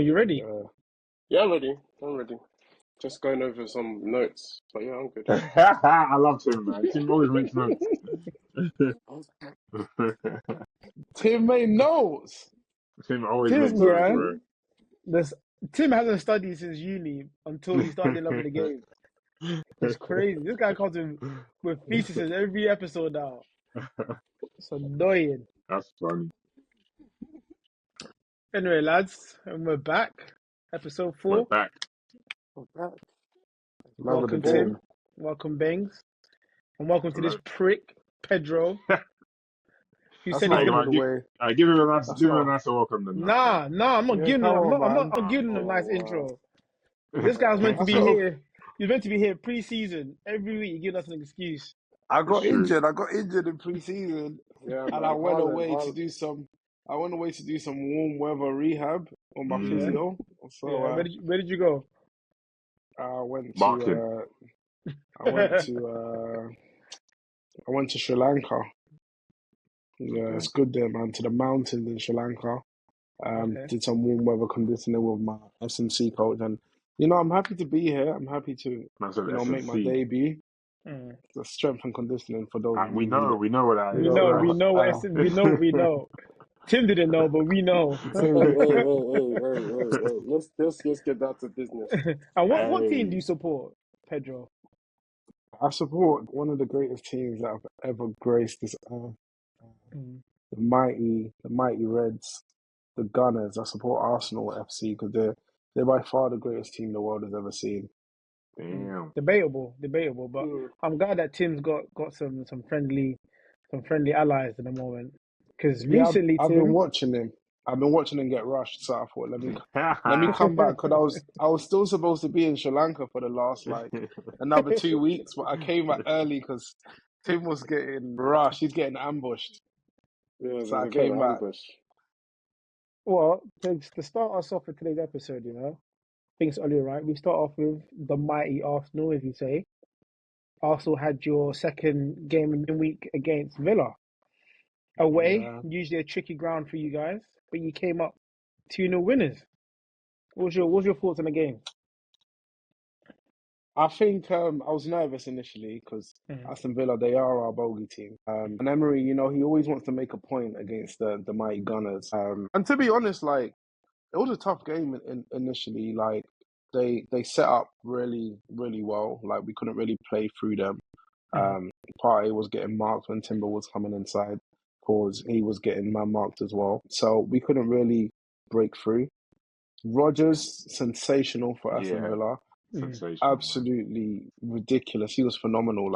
you ready? Yeah, I'm ready. I'm ready. Just going over some notes, but yeah, I'm good. I love Tim, man. Tim always makes notes. Tim made notes. Tim always makes Tim, notes, man. bro. This Tim hasn't studied since uni until he started loving the game. It's crazy. This guy comes in with theses every episode now. It's annoying. That's funny. Anyway, lads, and we're back. Episode We're 4. back. I'm back. Love of the Welcome, game. Tim. Welcome, Bangs. And welcome to this prick, Pedro. Who That's said not he's even gonna? the way. Give him a nice, That's give him a not. nicer welcome than that, Nah, I'm not Yeah, giving him. come on, I'm man. not giving him a nice Oh, intro. man. This guy's meant to That's be not. here. He's meant to be here pre-season. Every week you give us an excuse. I got It's true. injured. I got injured in pre-season, yeah, and man. I went Haaland, away to Haaland. do some. I went away to do some warm weather rehab on my Yeah. physio. So Yeah. Where did you go? I went Barking. to. I went to. I went to Sri Lanka. Yeah, it's good there, man. To the mountains in Sri Lanka. Okay. Did some warm weather conditioning with my SMC coach, and I'm happy to be here. I'm happy to Man said make my SNC. debut. Mm. The strength and conditioning for those of We you know what that We is. know Right? we know. Tim didn't know, but we know. Hey. Let's get down to business. And what team do Hey. you support, Pedro? I support one of the greatest teams that have ever graced this earth. Mm. The mighty Reds, the Gunners. I support Arsenal FC because they're by far the greatest team the world has ever seen. Damn. Debatable, but Mm. I'm glad that Tim's got some friendly allies at the moment. Because Yeah, recently, I've been Tim, watching him. I've been watching him get rushed. So I thought, let me come back because I was still supposed to be in Sri Lanka for the last another 2 weeks, but I came back early because Tim was getting rushed. He's getting ambushed. Yeah, So I there's a bit of came an back. ambush. well, to start us off with today's episode, I think it's only right. We start off with the mighty Arsenal, as you say. Arsenal had your second game in the week against Villa. Away, Yeah. usually a tricky ground for you guys, but you came up 2-0 winners. What's your thoughts on the game? I think I was nervous initially because Aston Villa, they are our bogey team. And Emery, he always wants to make a point against the mighty Gunners. And to be honest, it was a tough game initially. They set up really, really well. We couldn't really play through them. Partey was getting marked when Timber was coming inside. Cause he was getting man-marked as well. So we couldn't really break through. Rodgers, sensational for Aston Yeah. Villa. Sensational. Absolutely ridiculous. He was phenomenal.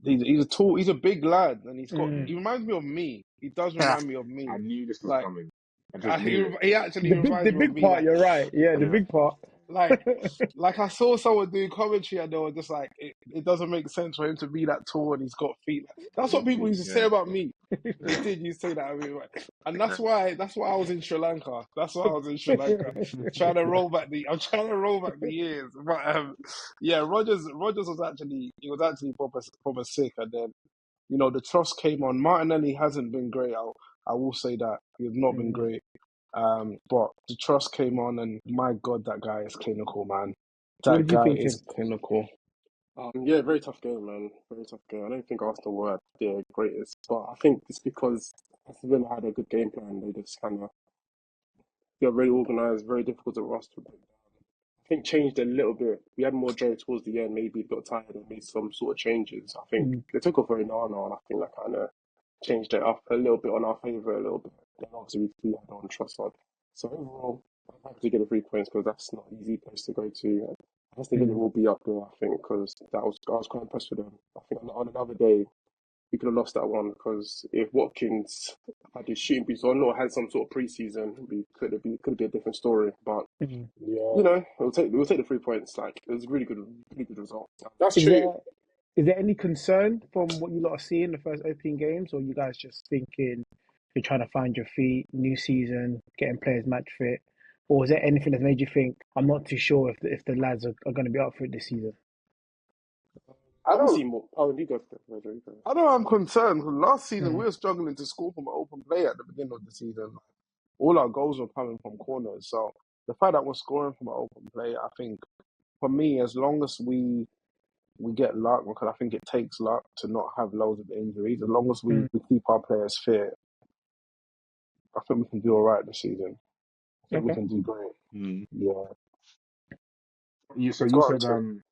He's a big lad, and he reminds me of me. He does remind me of me. I knew this was coming. I just he, knew it. he actually reminds The me of big me. part, you're right. Yeah, the big part. I saw someone doing commentary, and they were just it doesn't make sense for him to be that tall and he's got feet. That's what people used to say about me. They did used to say that. And that's why I was in Sri Lanka. That's why I was in Sri Lanka, trying to roll back the years. But yeah, Rogers was actually proper sick, and then the trust came on. Martinelli hasn't been great. I will say that he has not been great. But the trust came on, and my God, that guy is clinical, man. That guy is clinical. Yeah, very tough game, man. Very tough game. I don't think Arsenal were the greatest, but I think it's because Aston Villa had a good game plan. They just they're very organised, very difficult to roster. I think changed a little bit. We had more joy towards the end. Maybe got tired and made some sort of changes. I think they took off Onana, and I think that kind of changed it up a little bit on our favour a little bit. Then obviously we had on Trossard. So overall, I'm happy to get the 3 points because that's not an easy place to go to. I think it will be up there, I think, because I was quite impressed with them. I think on another day, we could have lost that one because if Watkins had his shooting boots on or had some sort of preseason, it could be a different story. But we'll take the 3 points. It was a really good result. That's true. Is there any concern from what you lot are seeing the first opening games, or you guys just thinking you're trying to find your feet, new season, getting players match fit, or is there anything that made you think I'm not too sure if the lads are going to be up for it this season? I don't see more. Oh, you go for it. I know I'm concerned because last season we were struggling to score from an open play at the beginning of the season. all our goals were coming from corners. So the fact that we're scoring from an open play, I think, for me, as long as we get luck, because I think it takes luck to not have loads of injuries. As long as we keep our players fit, I think we can do all right this season. I think we Okay. can do great. Mm. Yeah. So Go you on, said Tim.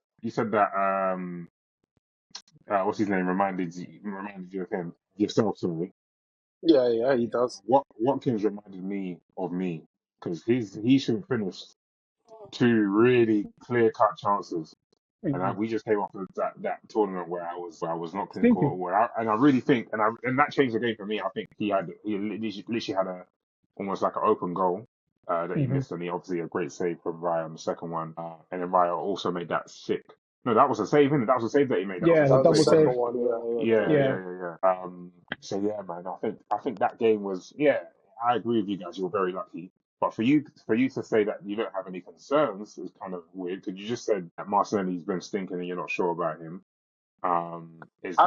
that what's his name reminded you of him yourself, sorry. Yeah, he does. Watkins reminded me of me because he should have finished two really clear cut chances. And we just came off of that tournament where I was not clinical, Stinking. and I really think, and that changed the game for me. I think he literally had almost like an open goal that he missed, and he obviously a great save from Raya on the second one, and then Raya also made that sick. No, that was a save, innit? That was a save that he made. That was a Yeah, That the sick was the double save, wasn't second save. it? one, yeah. Yeah, Yeah. yeah, yeah, yeah. So yeah, man, I think that game was, yeah, I agree with you guys. You were very lucky. But for you to say that you don't have any concerns is kind of weird because you just said that Martinelli's been stinking and you're not sure about him. I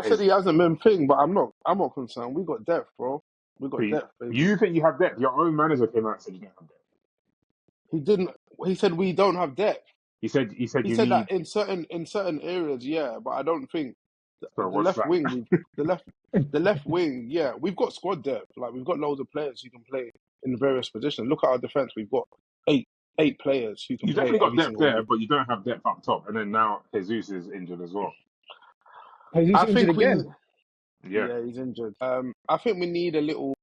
said Is he hasn't been thing, but I'm not concerned. We got depth, bro. We got depth, baby. you think you have depth? Your own manager came out and said you don't have depth. He didn't. He said we don't have depth. He said He you said that need. in certain areas, yeah, but I don't think So the what's left that? wing. The left wing, yeah, we've got squad depth. Like we've got loads of players who can play in various positions. Look at our defense. We've got eight players who can You play definitely got every depth single there, week. but you don't have depth up top. And then now Jesus is injured as well. He's I injured think again. Yeah. yeah, he's injured. I think we need a little.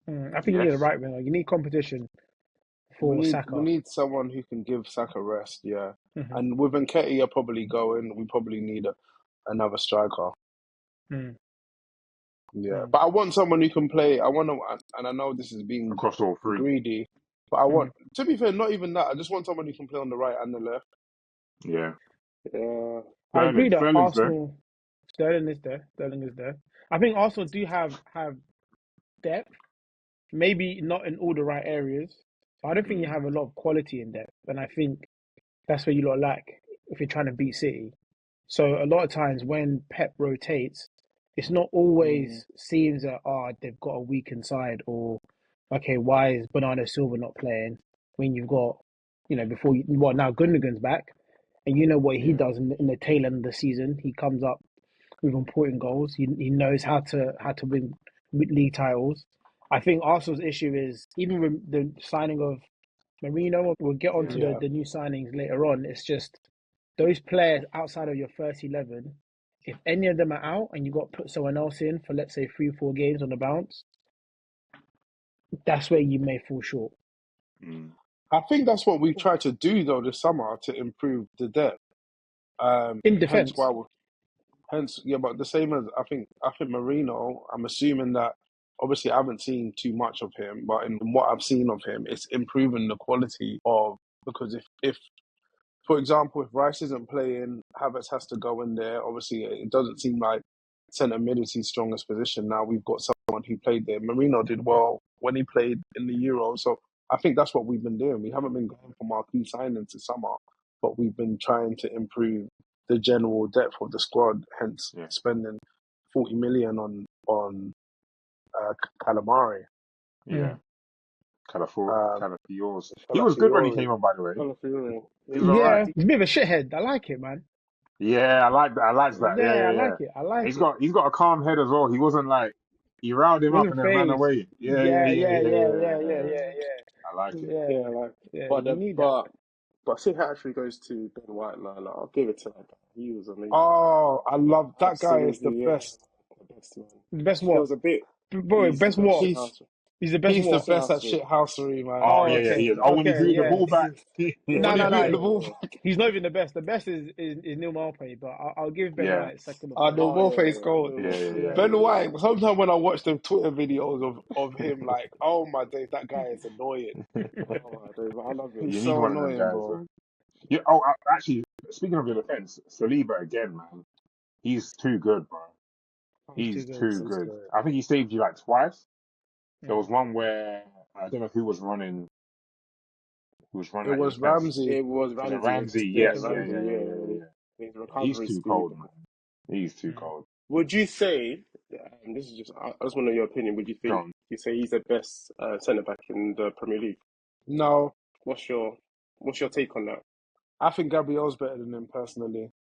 I think you need a Yes. right winger. You need competition We for need we Saka. need someone who can give Saka rest. Yeah, Mm-hmm. and with Nketiah probably going, we probably need another striker. Mm. Yeah, but I want someone who can play. I want to, and I know this is being Across all three. greedy, but I want, to be fair, not even that. I just want someone who can play on the right and the left. Yeah. Yeah. I agree that Sterling's there. Arsenal, Sterling is there. Sterling is there. I think Arsenal do have depth, maybe not in all the right areas. But I don't think you have a lot of quality in depth, and I think that's where you lot lack if you're trying to beat City. So a lot of times when Pep rotates, it's not always seems that they've got a weakened side or okay, why is Bernardo Silva not playing when you've got now Gundogan's back and you know what he does in the tail end of the season. He comes up with important goals. He knows how to win league titles. I think Arsenal's issue is even with the signing of Marino. We'll get onto Yeah, the new signings later on. It's just those players outside of your first 11. If any of them are out and you got to put someone else in for let's say 3-4 games on the bounce, that's where you may fall short. I think that's what we've tried to do though this summer to improve the depth. In Hence defence, why yeah, but the same as I think Marino. I'm assuming that obviously I haven't seen too much of him, but in what I've seen of him, it's improving the quality of because if for example, if Rice isn't playing, Havertz has to go in there. Obviously, it doesn't seem like centre mid is his strongest position. Now we've got someone who played there. Marino did well when he played in the Euro. So I think that's what we've been doing. We haven't been going for marquee signings this summer, but we've been trying to improve the general depth of the squad. Hence, spending 40 million on Calamari. Yeah. Calafiors. He was good when he Calafiori. came on, by the way. He was alright. yeah, he's a bit of a shithead. I like it, man. Yeah, I like that. I like that. Yeah, Yeah, I yeah, yeah. like it. I like He's it. got a calm head as well. He wasn't like he riled him up Wasn't and then ran phased. away. Yeah, yeah, Yeah, yeah, yeah, yeah, yeah, yeah, yeah, yeah, yeah, yeah. yeah, I like it. yeah, Yeah, yeah. like, Yeah, but you need that. but see how it actually goes to Ben White now. Like, I'll give it to that guy. He was amazing. Oh, I love that guy. Is the Absolutely, yeah, best. the best man. The best There what? was a bit. Bro, He's the best best what? shit He's house. He's the best He's the what? best at Shithousery. shithousery, man. Oh Oh, yeah, yeah, he okay. is. Oh, when he Okay, threw the yeah. ball back. When No, he no, threw no. the ball Yeah, back. He's not even the best. The best is Neil Maupay, but I'll give Ben Yeah, White second or The third. oh Warface yeah, goal. yeah, yeah, yeah, Ben yeah, White, sometimes when I watch the Twitter videos of him, like, oh my days, that guy is annoying. yeah. Oh my days, but I love him. You He's need so one of them annoying, guys. bro. Yeah. Actually, speaking of your defense, Saliba again, man. He's too good, bro. He's too He's good. too He's good. good. I think he saved you like twice. There Mm. was one where I don't know who was running. Who was It running at your was defense? Ramsey. It was Was it Ramsey. Ramsey? Yeah, Yes. Yeah. Ramsey. Yeah. Yeah. Yeah, Yeah. Yeah. yeah. Yeah. His He's recovery too speed. cold, man. He's too Mm. cold. Would you say? This is just. I just want to know your opinion. Would you Go think? on. You say he's the best centre back in the Premier League. No, What's your take on that? I think Gabriel's better than him personally.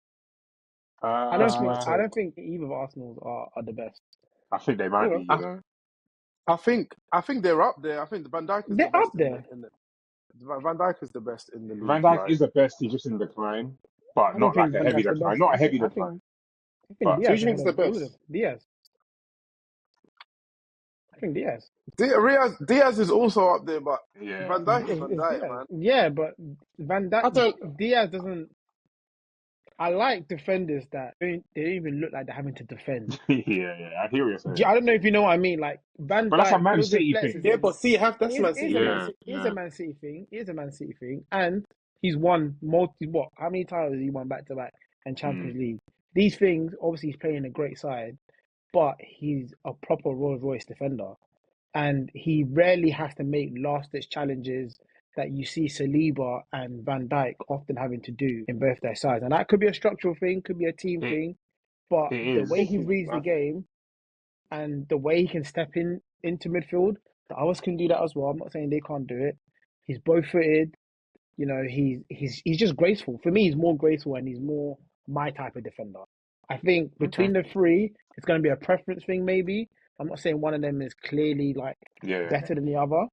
That's my I take. don't think either of Arsenal's are the best. I think they might be, Okay. you I, know. I think they're up there. I think Van Dijk is the They're up best there. Van Dijk is the best in the Van league. Dijk Like is the best. He's just in decline, but I don't not like think a Van heavy Dijk's the decline. best. Not a heavy I decline, think but So who Diaz do you think ahead is of the all of them. best? Diaz. I think Diaz. Diaz is also up there, but yeah, Van Dijk is Van It's Dijk, Diaz. man. Yeah, but Van Dijk, I don't. Diaz doesn't. I like defenders that they don't even look like they're having to defend. yeah. I hear what you're saying. I don't know if you know what I mean. Like Van But that's a Dijk, Man although City flexes thing. Yeah, him, but see, that's Man City thing. Yeah, is a yeah, Man City thing. Is a Man City thing, and he's won what? How many titles has he won back to back and mm, Champions League? These things. Obviously, he's playing a great side, but he's a proper Rolls Royce defender, and he rarely has to make last ditch challenges that you see Saliba and Van Dijk often having to do in both their sides, and that could be a structural thing, could be a team it thing, but it the I way is. think he he's. reads the game and the way he can step into midfield, the others can do that as well. I'm not saying they can't do it. He's both footed. You know, he's just graceful. For me, he's more graceful and he's more my type of defender. I think Okay. between the three, it's going to be a preference thing. Maybe I'm not saying one of them is clearly like Yeah, better than the other.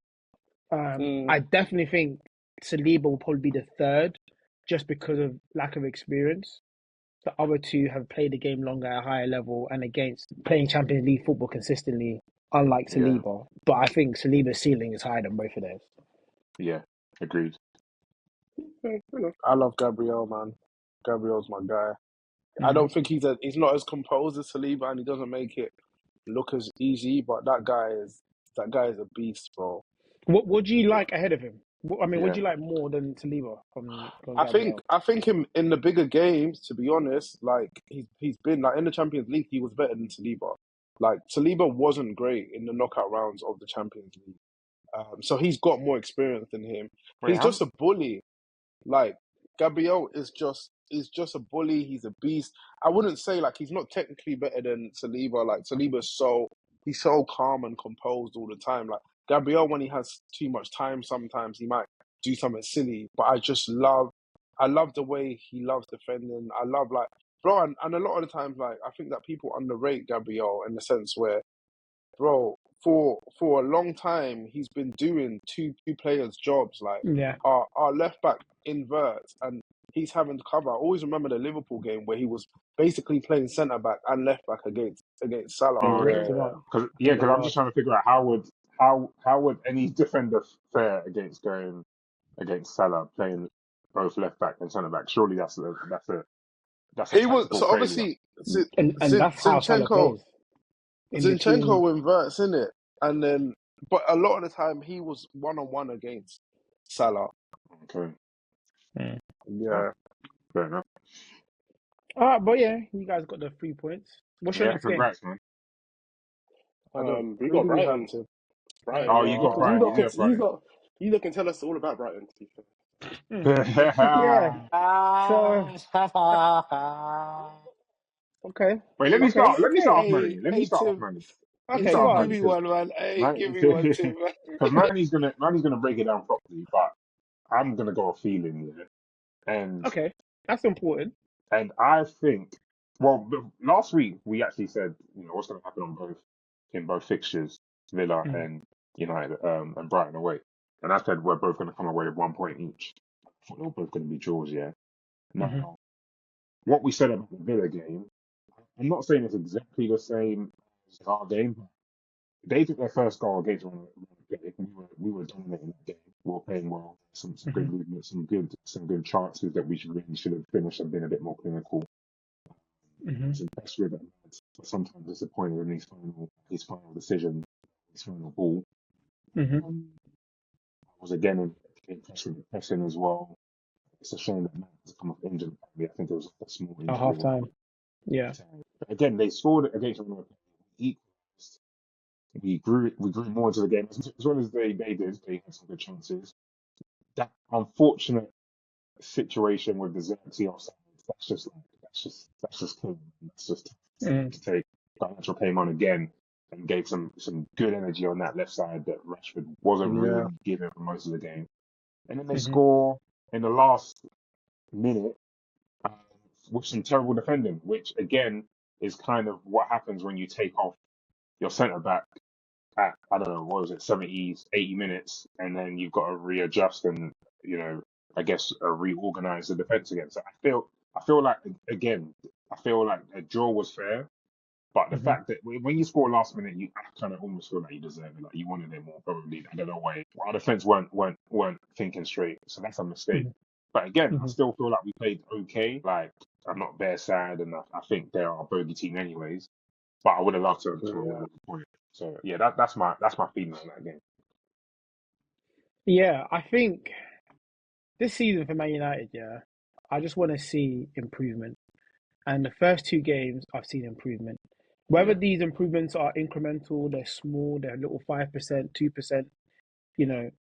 Mm, I definitely think Saliba will probably be the third, just because of lack of experience. The other two have played the game longer at a higher level and against playing Champions League football consistently, unlike yeah, Saliba. But I think Saliba's ceiling is higher than both of theirs. yeah. Agreed. fair enough. I love Gabriel, man. Gabriel's my guy. I Mm. don't think he's not as composed as Saliba, and he doesn't make it look as easy. But that guy is a beast, bro. What do you like ahead of him? What Yeah. do you like more than Saliba from I think Gabriel? I think him in the bigger games, to be honest, like he's been like in the Champions League, he was better than Saliba. Like Saliba wasn't great in the knockout rounds of the Champions League, so he's got more experience than him. Wait, He's how? just a bully. Like Gabriel is just a bully. He's a beast. I wouldn't say like he's not technically better than Saliba. Like he's so calm and composed all the time. Like Gabriel, when he has too much time, sometimes he might do something silly. But I love the way he loves defending. I love like bro, and a lot of the times like I think that people underrate Gabriel in the sense where bro, for a long time he's been doing two players' jobs. Like Yeah. our left back inverts and he's having to cover. I always remember the Liverpool game where he was basically playing centre back and left back against Salah. And Oh ripped yeah, him yeah. up in Because the I'm just last. trying to figure out how would any defender fare against going against Salah playing both left back and centre back? Surely that's a He was tactical so failure. obviously And that's how Salah Zinchenko plays. In between. Zinchenko inverts in it, and then but a lot of the time he was 1-on-1 against Salah. Okay, Mm. yeah, Yeah, fair enough. All right, but yeah, you guys got the 3 points. What's your Yeah, next game? congrats, man. I don't. We Who got do we have Brighton. to? Brighton, Oh, yeah. you got Oh, Because Brighton. Yeah, Brighton. you lot can tell us all about Brighton. To be fair. mm. Yeah. So okay, Wait, let me okay, start. Let me start okay, off, Manny. Let me Hey start off, Tim, Manny. Let me okay. start Go off, give Manny, on. me one, man. Hey, give me one, Tim. because Manny's gonna break it down properly, but I'm gonna go off feeling, yeah. And Okay, that's important. and I think, well, last week we actually said, what's gonna happen in both fixtures, Villa Mm. and United, and Brighton away. And I said we're both gonna come away with 1 point each. I thought they were both gonna be draws, yeah. Hmm. Now, what we said about the Villa game, I'm not saying it's exactly the same as our game. They took their first goal against one. We were dominating that game. We were playing well. Some Hmm. good movement, some good chances that we really should have finished and been a bit more clinical. I Hmm. was impressed with it, but sometimes disappointed in his final decision, his final ball. Hmm. I was again impressed with the pressing as well. It's a shame that Matt has come off injured. I think it was a small At injury. half time. Yeah. But again, they scored against one. Equalised. We grew more into the game as well as they did. They had some good chances. That unfortunate situation with the Xerxes offside, that's just killing. That's just tough Mm. to take. Garnacho came on again. and gave some good energy on that left side that Rashford wasn't Yeah. really giving for most of the game. And then they Hmm. score in the last minute uh, with some terrible defending, which again is kind of what happens when you take off your centre back at, I don't know, what was it, 70s, 80 minutes, and then you've got to readjust and, I guess reorganize the defense again. So I feel like, again, I feel like a draw was fair, but the Hmm. fact that when you score last minute, I kind of almost feel like you deserve it. Like you wanted it more, probably. I don't know why. Our defense weren't thinking straight, so that's a mistake. Hmm. But again, I Hmm. still feel like we played okay. Like I'm not bare sad, and I think they're our bogey team anyways. But I would have loved to have come away Yeah. with a point. So yeah, that's my feeling on that game. Yeah, I think this season for Man United, yeah, I just want to see improvement. And the first two games, I've seen improvement. Whether Yeah, these improvements are incremental, they're small, they're little 5%, 2%,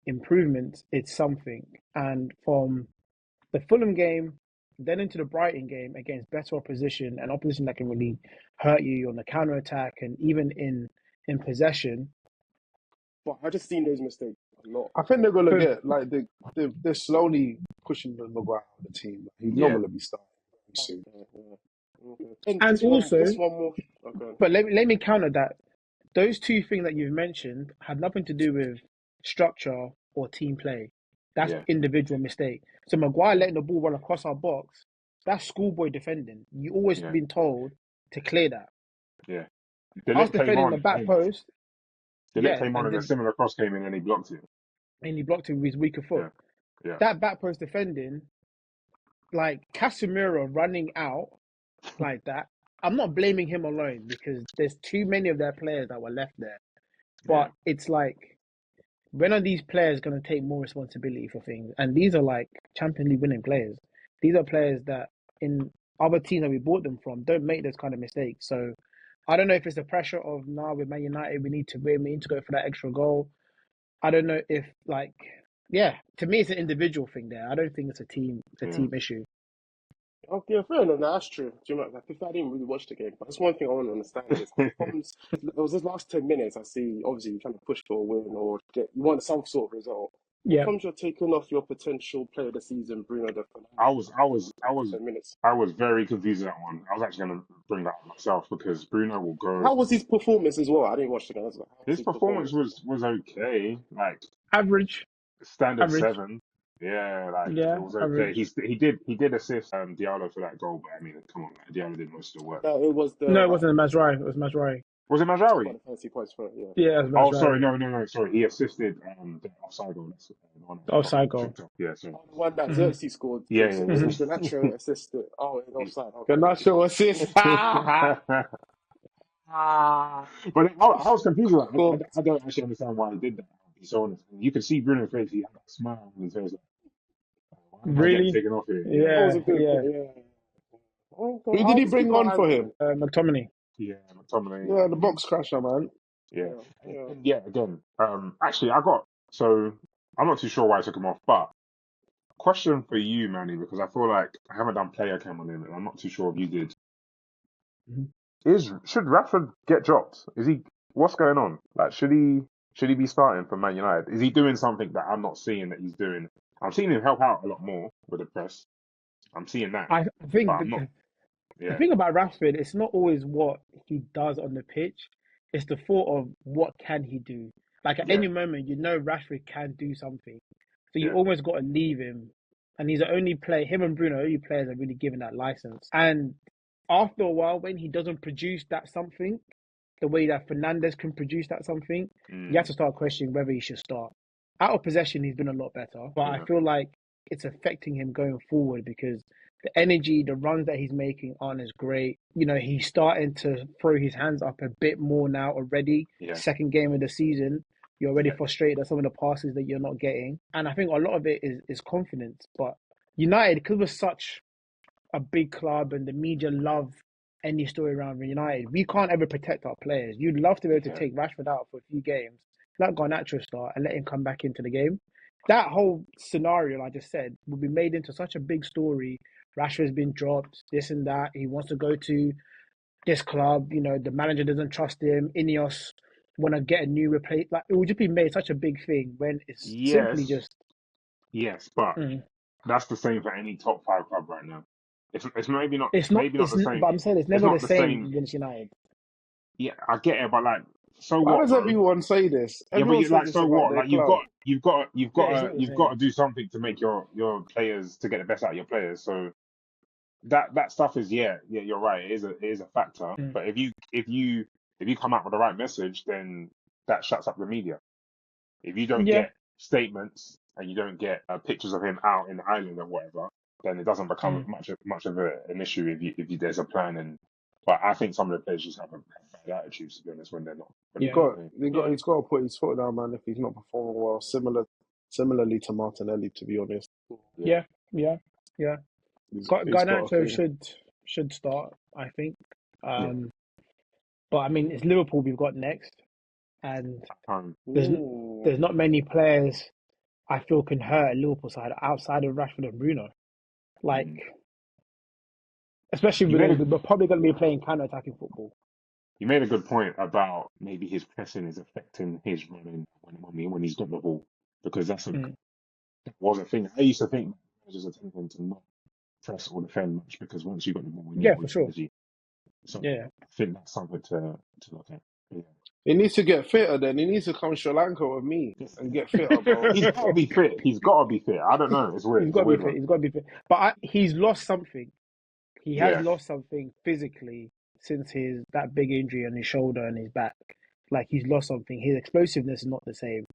improvements, it's something. And from the Fulham game, then into the Brighton game against better opposition, and opposition that can really hurt you on the counter attack and even in possession. But I just seen those mistakes a lot. I think they're gonna For get like they're slowly pushing the Maguire out of the team. He's not yeah, gonna be starting very soon. Okay, yeah. Okay. And and also, just one more. Okay. but let me counter that. Those two things that you've mentioned had nothing to do with structure or team play. That's yeah, individual mistake. So Maguire letting the ball run across our box, that's schoolboy defending. You always yeah, been told to clear that. yeah. Us Delect came defending the on. back post, Delect yeah, came on, and and a then similar cross came in, and he blocked it. and he blocked it with his weaker foot. Yeah, yeah, That back post defending, like Casemiro running out like that. I'm not blaming him alone because there's too many of their players that were left there. yeah, But it's like, when are these players going to take more responsibility for things? And these are like Champions League winning players. These are players that in other teams that we bought them from don't make those kind of mistakes. So I don't know if it's the pressure of now with Man United, we need to win, we need to go for that extra goal. I don't know if like, yeah, to me it's an individual thing there. I don't think it's a yeah, team issue. Okay, yeah, fair enough. No, that's true. Do you know, like, if I didn't really watch the game, but that's one thing I want to understand is how comes it was this last 10 minutes. I see obviously you're trying to push for a win or get you want some sort of result. How Yeah. comes you're taking off your potential player of the season, Bruno de I Fernandes, was, in I the was, I last was, 10 minutes? I was very confused at that one. I was actually going to bring that up myself because Bruno will go. How was his performance as well? I didn't watch the game. I was like, how was His his performance performance? was okay, like Average. standard Average. seven. Yeah, like it Yeah, was okay. average. He did assist Diallo for that goal, but I mean, come on, like, Diallo did most of the work. No, it was No, the it wasn't a Mazraoui. It was Mazraoui. Was it that's what got Mazraoui? the fancy points for it. Yeah, Yeah, it was Oh, sorry, Mazraoui. no, sorry. He assisted the offside goal. That's the one The I got offside goal. tripped up. Yeah, sorry. oh, the one that Hmm. Xerxes scored. Yeah, So yeah, was it Hmm. Ganacho assisted? Oh, in offside. Okay, Can I okay. show assist? yeah. But I was confused with that. Cool. I don't actually understand why he did that. He's so honest. You can see Bruno's face. He had that smile on his face. Like, why am I getting Really? taken off here? Yeah, That was Yeah, a good yeah. point. Yeah. Okay, Who did I'll he just keep bring my on eyes for on him? him. McTominay. yeah. McTominay. Yeah, the box crasher, man. Yeah, Yeah, yeah. and yeah. Again, actually, so I'm not too sure why I took him off, but question for you, Manny, because I feel like I haven't done player cam on him, and I'm not too sure if you did. Mhm. Should Rashford get dropped? What's going on? Like, should he be starting for Man United? Is he doing something that I'm not seeing that he's doing? I'm seeing him help out a lot more with the press. I'm seeing that, I but think I'm not. the Yeah, thing about Rashford, it's not always what he does on the pitch. It's the thought of what can he do. Like at yeah, any moment, Rashford can do something. So you yeah, almost got to leave him. And he's the only player, him and Bruno, only players that really given that license. And after a while, when he doesn't produce that something, the way that Fernandez can produce that something, you have mm, to start questioning whether he should start. Out of possession, he's been a lot better, but I yeah, feel like it's affecting him going forward because the energy, the runs that he's making aren't as great. He's starting to throw his hands up a bit more now already. yeah, Second game of the season, you're already yeah, frustrated at some of the passes that you're not getting. And I think a lot of it is confidence. But United, because we're such a big club and the media love any story around United. We can't ever protect our players. You'd love to be able to yeah, take Rashford out for a few games, let Garnacho start, and let him come back into the game. That whole scenario I just said will be made into such a big story. Rashford's been dropped, this and that. He wants to go to this club, the manager doesn't trust him. Ineos want to get a new replace. Like it would just be made such a big thing when it's simply Yes, just. yes, but Mm. that's the same for any top five club right now. It's It's not. maybe not It's. the same. But I'm saying it's It's never the not the same same. against United. Yeah, I get it, but like, so Why what, does bro? everyone say this? Yeah, but Everyone you says like, this so about what? their Like, club. Yeah, it's not the you've got same. to do something to make your players to get the best out of your players. So that stuff is yeah, you're right. It is a factor. Mm. But if you come out with the right message, then that shuts up the media. If you don't Yeah. get statements and you don't get pictures of him out in the island or whatever, then it doesn't become Mm. much of an issue if there's a plan. And but I think some of the players just have bad attitudes, to be honest, when they're Yeah. not playing. Yeah. He's got to put his foot down, man. If he's not performing well, similarly to Martinelli, to be honest, Yeah, Yeah. Yeah. Yeah. he's got a Garnacho thing. should start, I think. yeah. Um, but I mean, it's Liverpool we've got next, and there's Ooh. there's not many players I feel can hurt a Liverpool side outside of Rashford and Bruno. Like, Mm. especially You made a we're probably going to be playing counter-attacking football. you made a good point about maybe his pressing is affecting his running when he's got the ball, because Mm. that was a thing. I used to think managers are tending to not press or defend much because once you got the ball in you Yeah, got all for this sure. energy. So Yeah. I think that's something to look at. Yeah. He needs to get fitter. Then he needs to come Sri Lanka with me and get fitter, bro. He's got to be fit. He's got to be fit. I don't know. It's weird. He's It's got a to be weird fit. one. He's got to be fit. But he's lost something. He has Yeah. lost something physically since that big injury on his shoulder and his back. Like he's lost something. His explosiveness is not the same.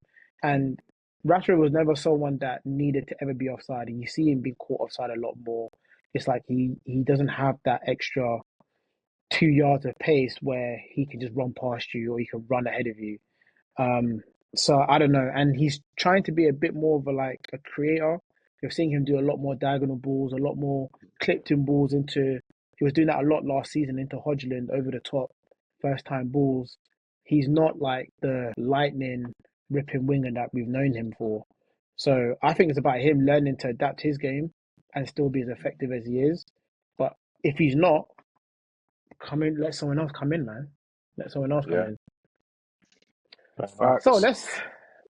Mm. And Rashford was never someone that needed to ever be offside. And you see him being caught offside a lot more. It's like he doesn't have that extra 2 yards of pace where he can just run past you or he can run ahead of you. Um, so I don't know, and he's trying to be a bit more of a creator. You're seeing him do a lot more diagonal balls, a lot more clipped in balls into. He was doing that a lot last season into Hodgland over the top, first time balls. He's not like the lightning ripping winger that we've known him for. So I think it's about him learning to adapt his game and still be as effective as he is. But if he's not, come in, let someone else come in, man. Let someone else come Yeah. in. Fair enough. So Facts.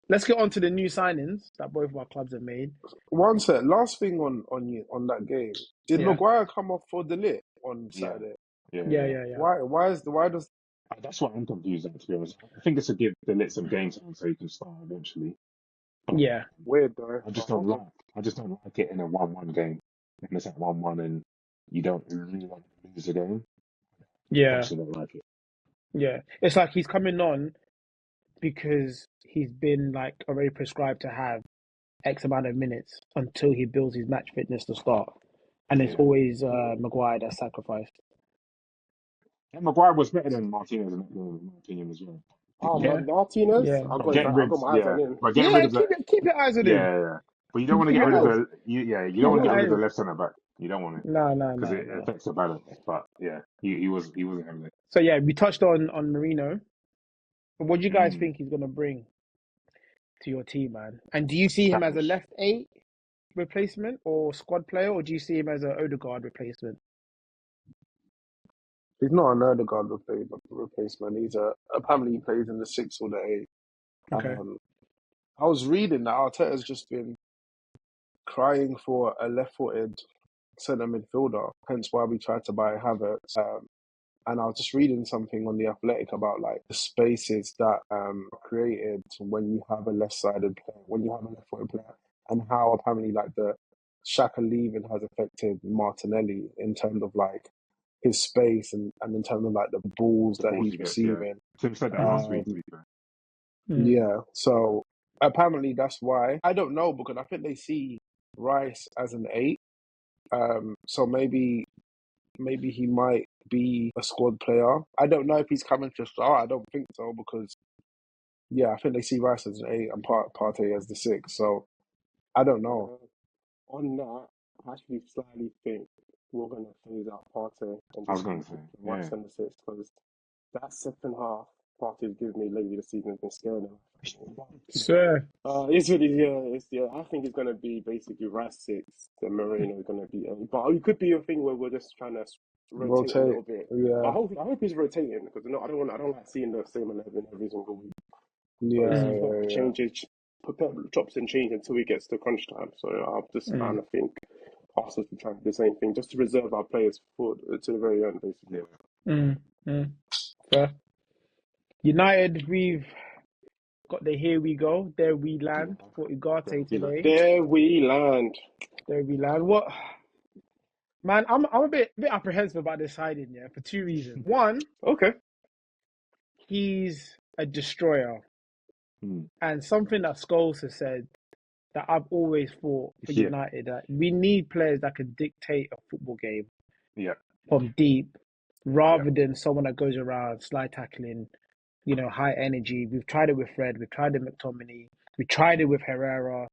let's get on to the new signings that both of our clubs have made. One set. Last thing on that game. Did Yeah, Maguire come off for the lit on Yeah. Saturday? Yeah. yeah, Yeah. yeah, yeah, Why does That's what I'm confused at, to be honest. I think it's to give the lit some game time so he can start eventually. But yeah, weird though? I just don't like it in a 1-1 game. When it's at 1-1 and you don't really want to lose the game. I yeah, personally don't like it. yeah. It's like he's coming on because he's been like already prescribed to have X amount of minutes until he builds his match fitness to start, and it's Yeah. always Maguire that's sacrificed. And Maguire was better than Martinez in my opinion as well. Oh, Yeah, Martinez, yeah, But getting I rid, got my eyes yeah, on him. but getting rid yeah. of the, Keep your eyes on yeah, him. yeah, yeah. But you don't want to Keep get your rid of eyes. you don't Keep want to your get rid of the eyes. left centre back. You don't want to No, no, because no, it no. affects the balance. But yeah, he wasn't having it. So yeah, we touched on Marino. What do you guys Mm, think he's gonna bring to your team, man? And do you see him as a Spanish. left eight replacement or squad player, or do you see him as an Odegaard replacement? he's not an Erdegaard replacement? He's apparently he plays in the 6 or the 8. Okay. I was reading that Arteta's just been crying for a left-footed centre midfielder, hence why we tried to buy Havertz. And I was just reading something on the Athletic about like the spaces that are created when you have a left-sided player, when you have a left-footed player, and how apparently like the Xhaka leaving has affected Martinelli in terms of like his space and in terms of like the balls The that balls he's he gets. Yeah, receiving. Tim said that last week. To Um, be fair. Mm. yeah, so apparently that's why. I don't know because I think they see Rice as an 8. So maybe he might be a squad player. I don't know if he's coming to start. I don't think so because yeah, I think they see Rice as an 8 and Partey as the 6. So I don't know. On that, I actually slightly think we're going to phase out Partey and I was just going keep to say, Rice yeah. and the six because that second half Partey's given me lately this season has been scaring him. Sir. It's really I think it's gonna be basically Rice six, then Moreno is gonna be. But it could be a thing where we're just trying to rotate a Rotate. little bit. Yeah. I hope he's rotating because I don't like seeing the same 11 every single week. So Yeah. it's Mm. Yeah. changes, chops and change until we get to crunch time. So I just kind Mm. of think Arsenal should try to do the same thing, just to reserve our players for to the very end, Yeah. basically. Mm. Mm. Fair. United, we've got the here we go, there we Yeah. land for Yeah. Ugarte We like. today. There we land. There we land. What man? I'm a bit apprehensive about this signing, yeah, for two reasons. One, Okay. he's a destroyer, Mm. and something that Scholes has said that I've always thought for Yeah. United that we need players that can dictate a football game Yeah. from deep, Yeah. rather than someone that goes around slide tackling, high energy. We've tried it with Fred, we've tried it with McTominay, we tried it with Herrera,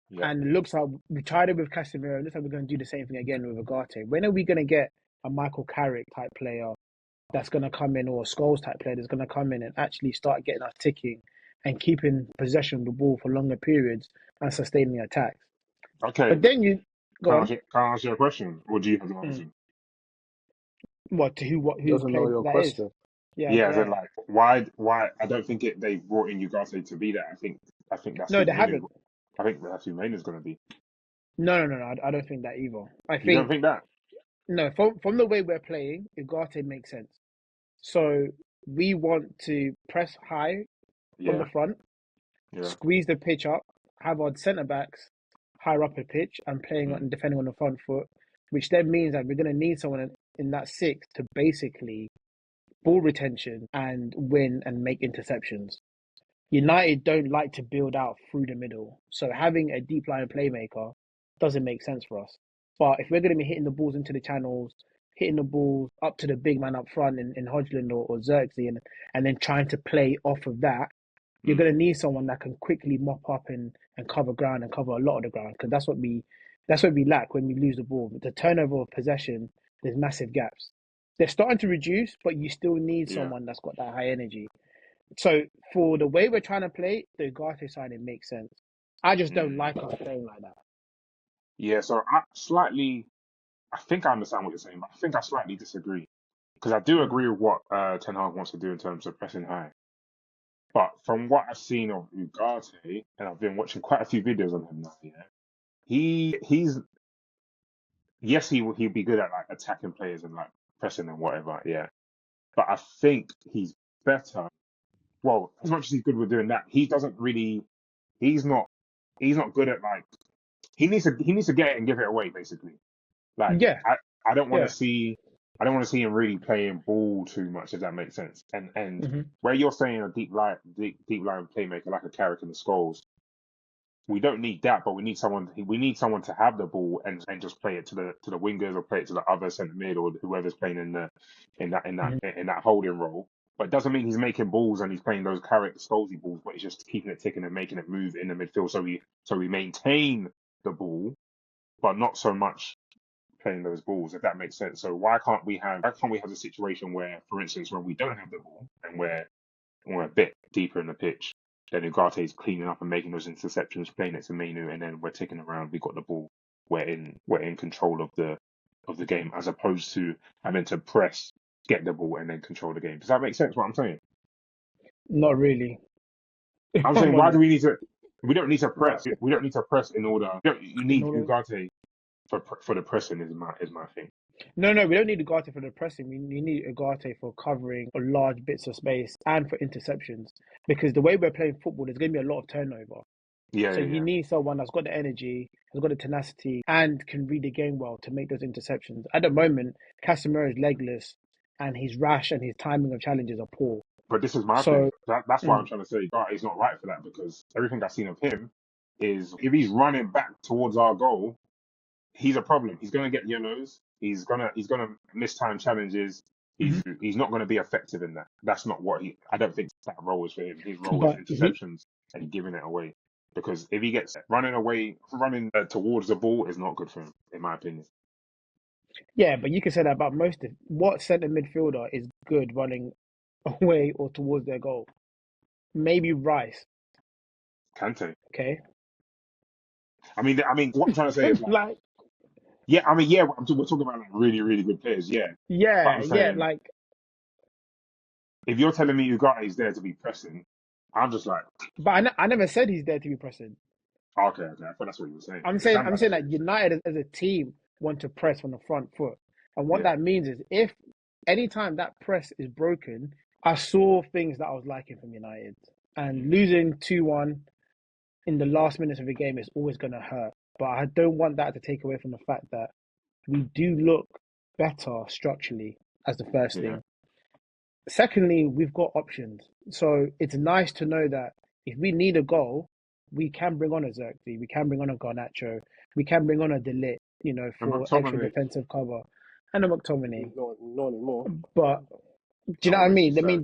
Yeah. and it looks like we tried it with Casemiro. It looks like we're going to do the same thing again with Ugarte. When are we going to get a Michael Carrick type player that's going to come in, or a Scholes type player that's going to come in and actually start getting us ticking and keeping possession of the ball for longer periods and sustaining attacks? Okay. But then you go on. Can I ask you a question? Or do you have the Mm. answer? What to who Doesn't know player your that is? question. Yeah, Yeah, go as in ahead. like why I don't think they brought in Ugarte to be that. I think that's No, who they Mainu haven't. I think that's who Mainu's gonna be. No. I don't think that either. I You don't think think that? no. From the way we're playing, Ugarte makes sense. So we want to press high from the Yeah, front, yeah. squeeze the pitch up, have our centre backs higher up a pitch and playing Mm, on defending on the front foot, which then means that we're going to need someone in that six to basically ball retention and win and make interceptions. United don't like to build out through the middle, so having a deep line playmaker doesn't make sense for us. But if we're going to be hitting the balls into the channels, hitting the balls up to the big man up front in Hodgland or Xerxes, and then trying to play off of that, you're mm. going to need someone that can quickly mop up and cover ground and cover a lot of the ground because that's what we lack when we lose the ball. The turnover of possession, there's massive gaps. They're starting to reduce, but you still need Yeah. someone that's got that high energy. So for the way we're trying to play, the Ugarte signing makes sense. I just don't Mm. like us playing like that. Yeah, so I think I understand what you're saying, but I think I slightly disagree. Because I do Mm. agree with what Ten Hag wants to do in terms of pressing high. But from what I've seen of Ugarte, and I've been watching quite a few videos on him now, yeah, he's yes, he'll be good at like attacking players and like pressing and whatever, yeah. But I think he's better. Well, as much as he's good with doing that, he doesn't really. He's not. He's not good at like. He needs to get it and give it away. Basically, like Yeah, I don't want to yeah. see. I don't want to see him really playing ball too much, if that makes sense. And Hmm. where you're saying a deep line playmaker like a Carrick and the Scholes, we don't need that, but we need someone. We need someone to have the ball and just play it to the wingers or play it to the other centre mid or whoever's playing Hmm. in that holding role. But it doesn't mean he's making balls and he's playing those Carrick Scholesy balls, but he's just keeping it ticking and making it move in the midfield. So we maintain the ball, but not so much playing those balls, if that makes sense. So why can't we have a situation where, for instance, when we don't have the ball and we're a bit deeper in the pitch, then Ugarte is cleaning up and making those interceptions, playing it to Mainu, and then we're ticking around. We got the ball. We're in control of the game, as opposed to having to press, get the ball, and then control the game. Does that make sense? What I'm saying? Not really. If I'm I'm saying why do honest, we need to? We don't need to right? press. We don't need to press in order. You In need order. Ugarte for the pressing is my thing. No, we don't need Ugarte for the pressing. We need Ugarte for covering large bits of space and for interceptions. Because the way we're playing football, there's going to be a lot of turnover. Yeah, So yeah, you yeah. need someone that's got the energy, has got the tenacity, and can read the game well to make those interceptions. At the moment, Casemiro is legless, and he's rash, and his timing of challenges are poor. But this is my thing. So, That's why I'm mm, trying to say Ugarte is not right for that, because everything I've seen of him is if he's running back towards our goal, he's a problem. He's gonna get yellows. He's gonna miss time challenges. mhm. He's not gonna be effective in that. That's not what he. I don't think that role is for him. His role is But interceptions and giving it away. Because if he gets running towards the ball is not good for him, in my opinion. yeah, but you can say that about most of what centre midfielder is good running away or towards their goal. Maybe Rice. Kante. Okay, I mean, what I'm trying to say is like like Yeah, I mean, yeah, we're talking about like really, really good players, yeah. But I'm Yeah, saying like, if you're telling me Ugarte is there to be pressing, I'm just like, but I never said he's there to be pressing. okay, I thought that's what you were saying. It sounded I'm like saying that's what you that were saying. United as a team want to press on the front foot, and what Yeah. that means is if anytime that press is broken, I saw things that I was liking from United, and losing 2-1 in the last minutes of a game is always going to hurt. But I don't want that to take away from the fact that we do look better structurally as the first Yeah. thing. Secondly, we've got options. So it's nice to know that if we need a goal, we can bring on a Xerxes, we can bring on a Garnacho, we can bring on a Delit, And for extra McTominay, defensive cover, and a McTominay. Not anymore. But do you know what I oh, which mean? is I sad. mean,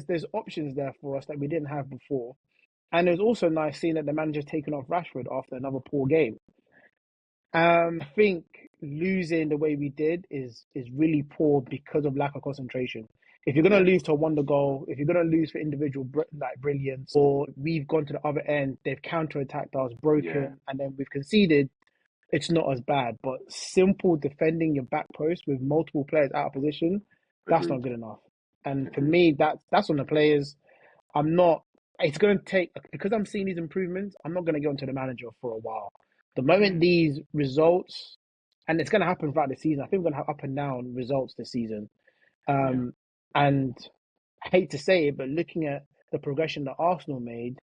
there's options there for us that we didn't have before. And it was also nice seeing that the manager's taken off Rashford after another poor game. I think losing the way we did is really poor because of lack of concentration. If you're gonna Yeah, lose to a wonder goal, if you're gonna lose for individual like brilliance, or we've gone to the other end, they've counter-attacked us, yeah, broken, and then we've conceded, it's not as bad. But simple defending your back post with multiple players out of position, that's not agreed, good enough. And for agreed. me, that's on the players. I'm not. It's going to take because I'm seeing these improvements. I'm not going to go into the manager for a while. The moment Mm, these results, and it's going to happen throughout the season. I think we're going to have up and down results this season. yeah, Um, and I hate to say it, but looking at the progression that Arsenal made,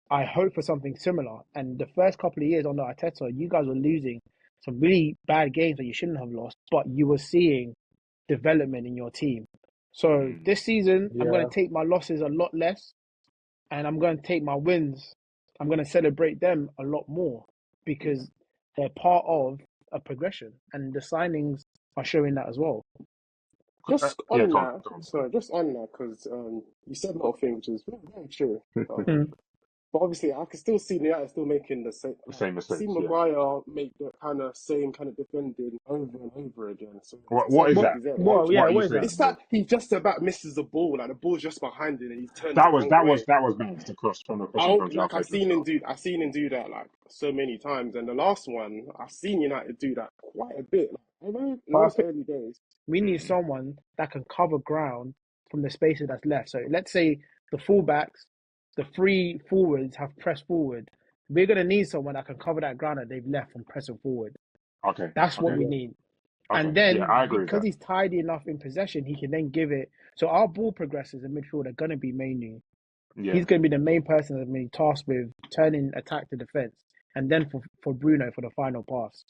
I hope for something similar. And the first couple of years under Arteta, you guys were losing some really bad games that you shouldn't have lost, but you were seeing development in your team. So mm, this season, I'm going Yeah. to take my losses a lot less, and I'm going to take my wins. I'm going to celebrate them a lot more yeah. because they're part of a progression, and the signings are showing that as well. Just Yeah, on that, go on. sorry, just on that, because you said a lot of things, which is very, very true. Mm. But obviously, I can still see United still making the same. The Like, same I see mistakes, yeah. Maguire make the kind of same kind of defending over and over again. So it's What like is What? that? is there one? Well, What yeah. are you What is saying? that? It's like he just about misses the ball. Like the ball's just behind him and he turns That it was wrong that was way. that was bad. The cross from the I crossing don't, from João like Pedro's goal. I've seen him do that like so many times. And the last one, I've seen United do that quite a bit. Like, I But I know it's think early days. we need Mm, someone that can cover ground from the spaces that's left. So let's say the fullbacks, the three forwards have pressed forward. We're gonna need someone that can cover that ground that they've left from pressing forward. okay, That's what okay, we Yeah. need. okay. And Yeah, then I agree with because that. he's tidy enough in possession, he can then give it. So our ball progressors in midfield are going to be Mainu. Yeah. He's going to be the main person that's been tasked with turning attack to defense, and then for Bruno for the final pass,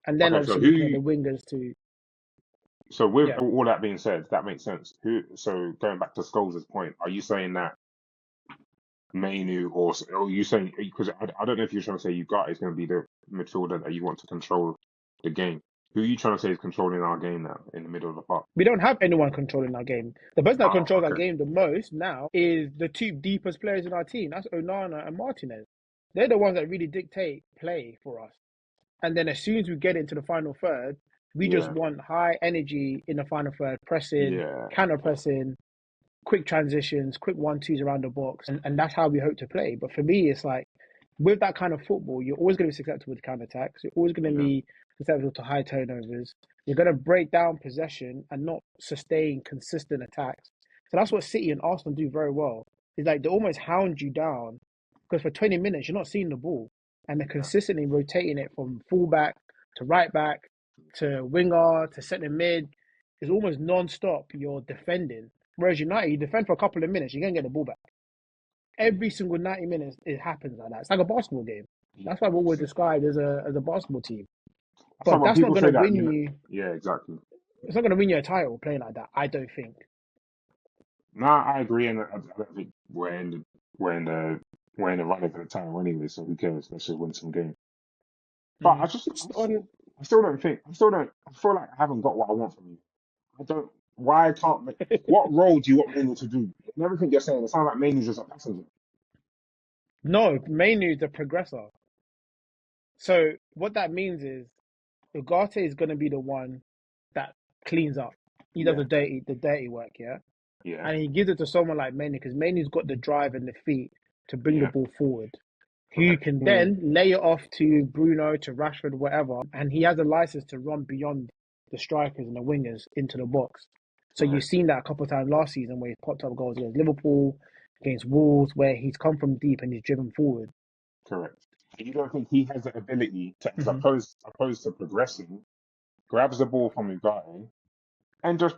and then Okay, so obviously looking at the wingers to so with yeah. all that being said, that makes sense. So going back to Scholes' point, are you saying that Mainu or are you saying because I don't know if you're trying to say Ugarte is going to be the midfielder that you want to control the game. Who are you trying to say is controlling our game now in the middle of the park? We don't have anyone controlling our game. The person that Oh, controls our okay. game the most now is the two deepest players in our team. That's Onana and Martinez. They're the ones that really dictate play for us. And then as soon as we get into the final third, we just Yeah, want high energy in the final third, pressing, yeah, counter pressing, quick transitions, quick 1-2s around the box, and that's how we hope to play. But for me, it's like with that kind of football, you're always going to be susceptible to counter attacks. You're always going to yeah. be susceptible to high turnovers. You're going to break down possession and not sustain consistent attacks. So that's what City and Arsenal do very well. It's like they almost hound you down because for 20 minutes you're not seeing the ball, and they're Yeah. consistently rotating it from fullback to right back to winger to centre mid. It's almost non-stop. You're defending. Whereas United, you defend for a couple of minutes, you're gonna get the ball back. Every single 90 minutes, it happens like that. It's like a basketball game. Yeah. That's why we're described as a basketball team. So But when that's not people gonna say that, win you. yeah, exactly. It's not gonna win you a title playing like that. I don't think. Nah, I agree, and I don't think we're in the we're in the running for the title anyway. So who cares? Let's just win some games. But Mm. Just on I still don't think, I still don't, I feel like I haven't got what I want from you. I don't, why can't, what role do you want Manu to do? And everything you're saying, it sounds like Manu's just a passenger. No, Mainu is the progressor. So what that means is Ugarte is gonna be the one that cleans up. He does Yeah, the dirty work, yeah, yeah, and he gives it to someone like Mainu because Mainu's got the drive and the feet to bring the yeah, ball forward. who can Mm. then lay it off to Bruno, to Rashford, whatever, and he has a license to run beyond the strikers and the wingers into the box. So Right. you've seen that a couple of times last season where he's popped up goals against Liverpool, against Wolves, where he's come from deep and he's driven forward. Correct. And you don't think he has the ability to, as Mm-hmm. opposed to progressing, grabs the ball from Ugarte and just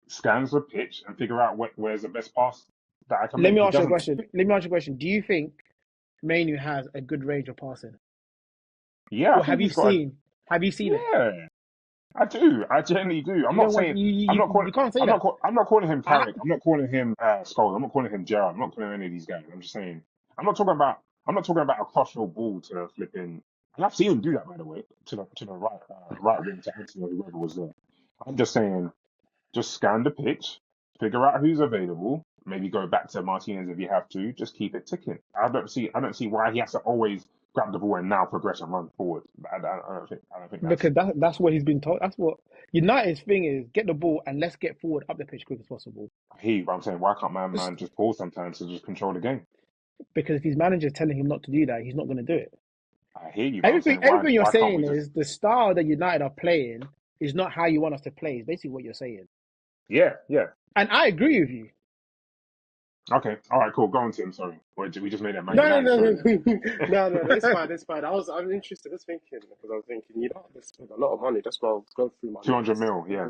scans the pitch and figure out where's the best pass that I can Let make. me He ask you a doesn't. question. Do you think Manu has a good range of passing? Yeah, I Or think he's got. have you seen it? Yeah, I do. I genuinely do. I'm You not don't want saying. I'm not calling. you can't say that. I'm not calling him I, Carrick. I'm not calling him Scholes. I'm not calling him Gerrard. I'm not calling any of these guys. I'm just saying. I'm not talking about. I'm not talking about a crossfield ball to flipping. And I've seen him do that, by the way, to the right wing to Anthony or whoever was there. I'm just saying. Just scan the pitch, figure out who's available. Maybe go back to Martinez if you have to. Just keep it ticking. I don't see why he has to always grab the ball and now progress and run forward. I don't think that's. because that's what he's been told. That's what United's thing is: get the ball and let's get forward up the pitch quick as possible. I hear you, but I'm saying why can't It's- man just pause sometimes to just control the game? Because if his manager's telling him not to do that, he's not going to do it. I hear you, but I'm saying Everything you're why can't we saying just? is the style that United are playing is not how you want us to play. Is basically what you're saying, Yeah. and I agree with you. Okay, all right, cool. Go on, Tim. Sorry, we just made that Man No, United no, story. no, no, no, that's fine, that's fine. I'm interested, just thinking, because I was thinking, you know, they spend a lot of money. That's why I'll go through my 200 notes. mil, yeah.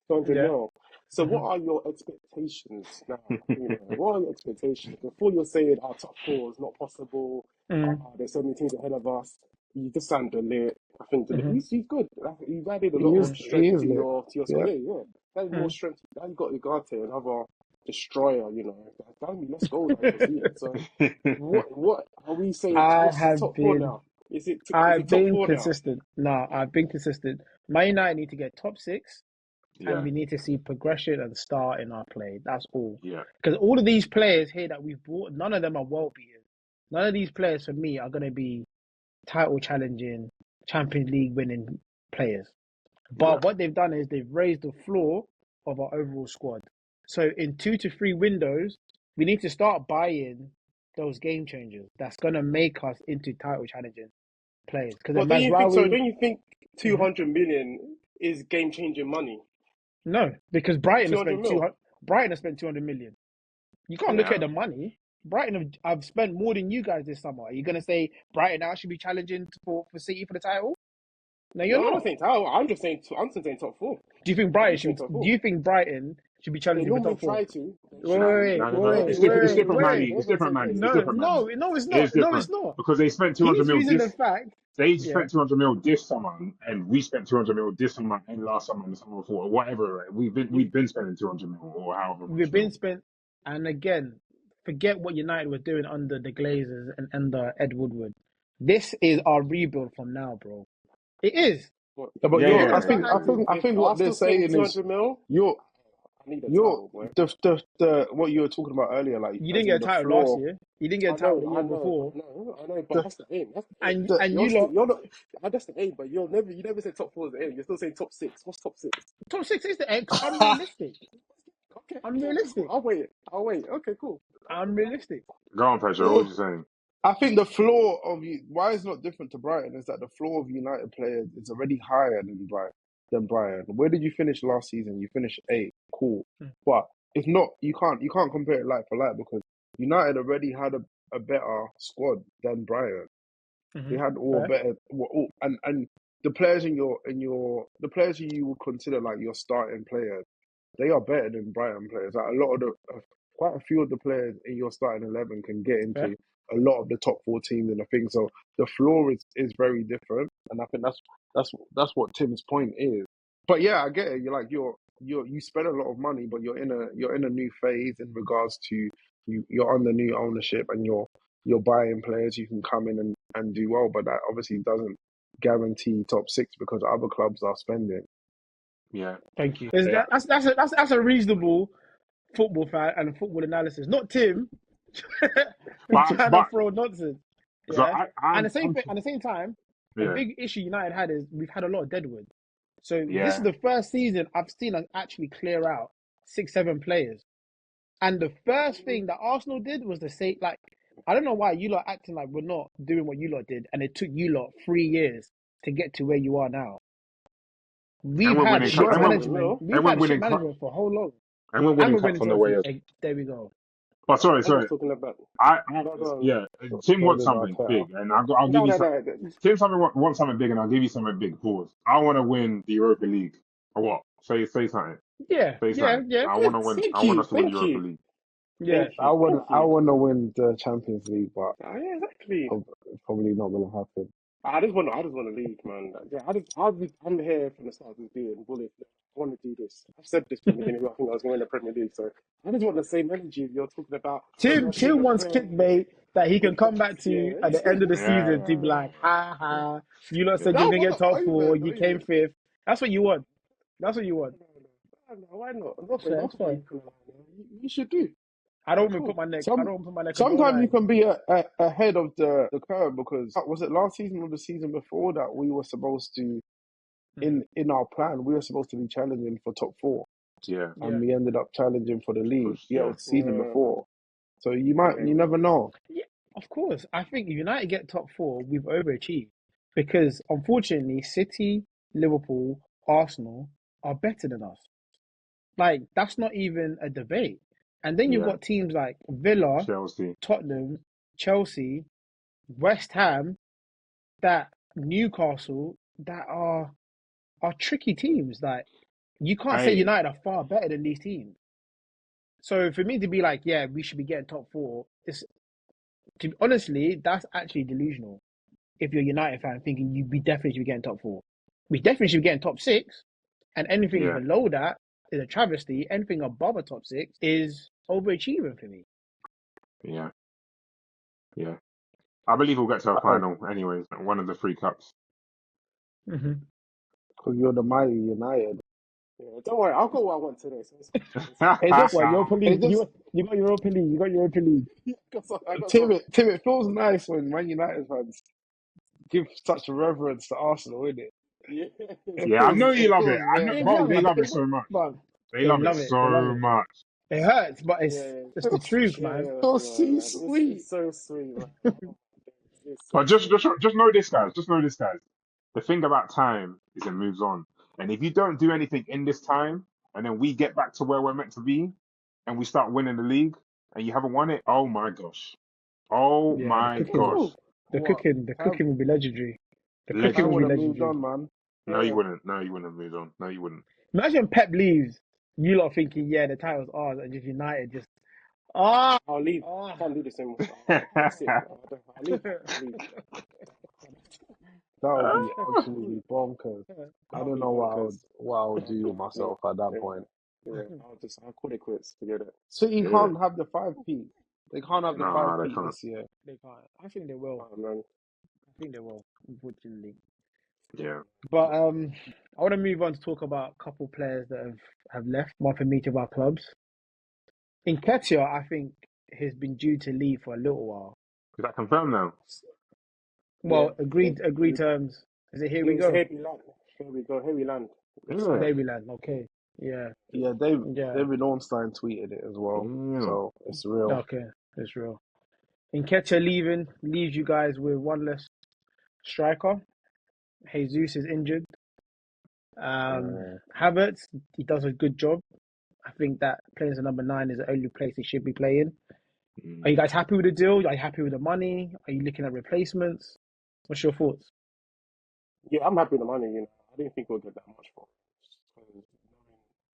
200 Yeah. mil. So, what are your expectations now? You know, what are your expectations? Before you're saying our top four is not possible, Mm. there's so many teams ahead of us. You just signed Delete. I think Delete, Mm-hmm. he's good. Like, you've added a He lot is of he strength is to lit. your squad. Yeah. Yeah. That's more Mm. strength. Now you got Ugarte, another destroyer. You know, that'll be less goals I can see. So. What are we saying? I What's the have top four been now? Is I've it top been four now? consistent. No, I've been consistent. Man United need to get top six, and Yeah, we need to see progression and start in our play. That's all. yeah, Because all of these players here that we've brought, none of them are well beaten. None of these players for me are going to be title challenging, Champions League winning players. yeah, But what they've done is they've raised the floor of our overall squad. So in 2 to 3 windows, we need to start buying those game changers. That's going to make us into title challenging players. Because Well, then don't you think so? Mazraoui, Don't you think hmm 200 million is game changing money? no, because 200 mil. Brighton has spent 200 million. You can't look at yeah. the money. Brighton have spent more than you guys this summer. Are you going to say Brighton now should be challenging for City for the title? No, you're No, I'm not not. saying title. I'm just saying top four. Do you think I'm Brighton just saying top do four. you think Brighton should be They challenging for normally top four? try to. They Nah, try. Wait, no, no, no. wait, It's wait, different, wait. Manny. It's Everyone different, says Manny. this. It's No, different, Manny. no, no, it's It's not. No, it's different not. because they spent 200 He's mil using the this. fact. They Yeah, spent 200 mil this summer, and we spent 200 mil this summer and last summer and the summer before, or whatever. Right? We've been spending 200 mil or however much we've been mil. spent, and again, forget what United were doing under the Glazers and under Ed Woodward. This is our rebuild from now, bro. It is. But Yeah, but Yeah, Forget you're. the yeah, I fact think. that I if think what they're Arsenal spending saying is 200 mil, you're. I need a You're title, boy. the what you were talking about earlier, like you as didn't in get a the title last floor. year. You didn't get a I title the know, I year know, before, I know, I know, but The that's the aim. That's the aim. and the and you lot You're not. That's the aim, but you never said top four is the aim. You're still saying top six. What's top six? top six is the X. Unrealistic. Okay, cool. Unrealistic. I'll wait. I'll wait. Okay, cool. Unrealistic. Go on, Pedro. What was you saying? I think the floor of you. Why it's not different to Brighton is that the floor of United players is already higher than Brighton. Where did you finish last season? You finished eight. Cool, but it's not. You can't compare it like for like because United already had a better squad than Brighton. They had all Fair. better, and the players the players who you would consider like your starting players, they are better than Brighton players. Like a lot of quite a few of the players in your starting 11 can get Fair. into a lot of the top 4 teams and the thing. So the floor is very different, and I think that's what Tim's point is. But yeah, I get it. You spend a lot of money, but you're in a new phase in regards to you're under new ownership and you're buying players who can come in and do well, but that obviously doesn't guarantee top 6 because other clubs are spending. Yeah, Thank you. yeah. That's a reasonable football fan and football analysis. Not Tim trying to But throw nonsense. so Yeah. And the same I'm thing, at the same time, a yeah, big issue United had is we've had a lot of deadwood. So this is yeah, the first season I've seen us actually clear out 6, 7 players. And the first thing that Arsenal did was to say, like, I don't know why you lot acting like we're not doing what you lot did, and it took you lot 3 years to get to where you are now. And We've we're had winning cup. shit Not even management. no. We've And we're had shit winning cup. management for how long? And we're And winning we're winning cups on the way. trophies. There we go. But sorry, I'm just sorry. talking about. I No, go on. yeah. Tim Put it wants in our something Twitter. big, and I'll give No, you no, some. no. Tim wants something big, and I'll give you something big. Pause. I want to win the Europa League. Or what? Say something. Yeah, Say yeah, something. yeah, I want to win. I Thank want you, us to win the thank Europa you, League. yeah. I thank you. want to win the Champions League, but Oh, yeah, exactly. probably not going to happen. I just want to leave, man. Yeah, I'm here from the start of this being bullied. I want to do this. I've said this from the beginning. I think I was going to win the Premier League, so I just want the same energy if you're talking about progressing Tim the wants players. clickbait that he can come back to Yeah. at the end of the season to be Yeah. like, ha ha, you lot Yeah. said you were No, gonna why get not? top Not four, even, you not came even. fifth. That's what you want. That's what you want. Why not? It's fair, it's Nothing fair. you can you should do. I don't Of even course. I don't put my neck on the Sometimes you line. can be ahead of the curve because was it last season or the season before that we were supposed to in our plan we were supposed to be challenging for top four Yeah. Yeah. and we ended up challenging for the league. Yeah, it Yeah. was the season Yeah, before. So you yeah. never know. Yeah, of course. I think United get top four, we've overachieved. Because unfortunately, City, Liverpool, Arsenal are better than us. Like, that's not even a debate. And then you've Yeah. got teams like Villa, Chelsea. Tottenham, Chelsea, West Ham, that Newcastle, that are tricky teams. Like, you can't say Hey. United are far better than these teams. So for me to be like, yeah, we should be getting top four, honestly, that's actually delusional. If you're a United fan thinking we definitely should be getting top four. We definitely should be getting top six. And anything Yeah. below that is a travesty. Anything above a top six is overachieving for me. Yeah. Yeah. I believe we'll get to a Because final, anyways. One of the three cups. Mm-hmm. you're the mighty United. Yeah, don't worry, I'll go what I want today. So It just What Europa it League? just You got Europa League. You got Europa League. I got Tim, some. it feels nice when Man United fans give such reverence to Arsenal, isn't it? Yeah, Yeah, I know you It love it. feels I know, very They bro. love They it. love it so much. Man, They they love it love it. They love so it. much. It hurts, but yeah, it's the truth, yeah. man. so Come on, so man. sweet. It's so sweet, man. Oh my days, it's so But just, sweet. just, just know this, guys. Just know this, guys. The thing about time is it moves on. And if you don't do anything in this time, and then we get back to where we're meant to be, and we start winning the league, and you haven't won it, oh my gosh. Oh Yeah, my gosh. What the time cooking will be legendary. The cooking time will Legendary. be would have moved legendary. on, man. No, you Yeah. wouldn't. No, you wouldn't have moved on. No, you wouldn't. Imagine Pep leaves, you lot thinking, yeah, the title's ours, and just United just ah I'll leave. ah. I can't do this anymore. That's it. I'll leave. I'll leave. That would be absolutely bonkers. I That'll don't be know bonkers. what I would I'll do put, with yeah, myself at that yeah, point. yeah. I'll call it quits. Forget it. City Yeah. can't have the 5-peat. They can't have the No, they 5-peat can't. this year. They can't. I think they will. Oh, man. I think they will, unfortunately. Yeah. But I want to move on to talk about a couple players that have left, one from each of our clubs. Nketiah, I think, has been due to leave for a little while. Is that confirmed now? Yeah. Well, agreed terms. Is it here It we was go? here we land. Here we go. Here we land. It's Yeah. There we land. Okay. Yeah. Yeah, Yeah. David Ornstein tweeted it as well. Damn. So it's real. Okay. It's real. Nketiah leaves you guys with one less striker. Jesus is injured. Havertz, he does a good job. I think that playing as a number 9 is the only place he should be playing. Are you guys happy with the deal? Are you happy with the money? Are you looking at replacements? What's your thoughts? Yeah, I'm happy with the money. I didn't think we'll get that much for it. Because knowing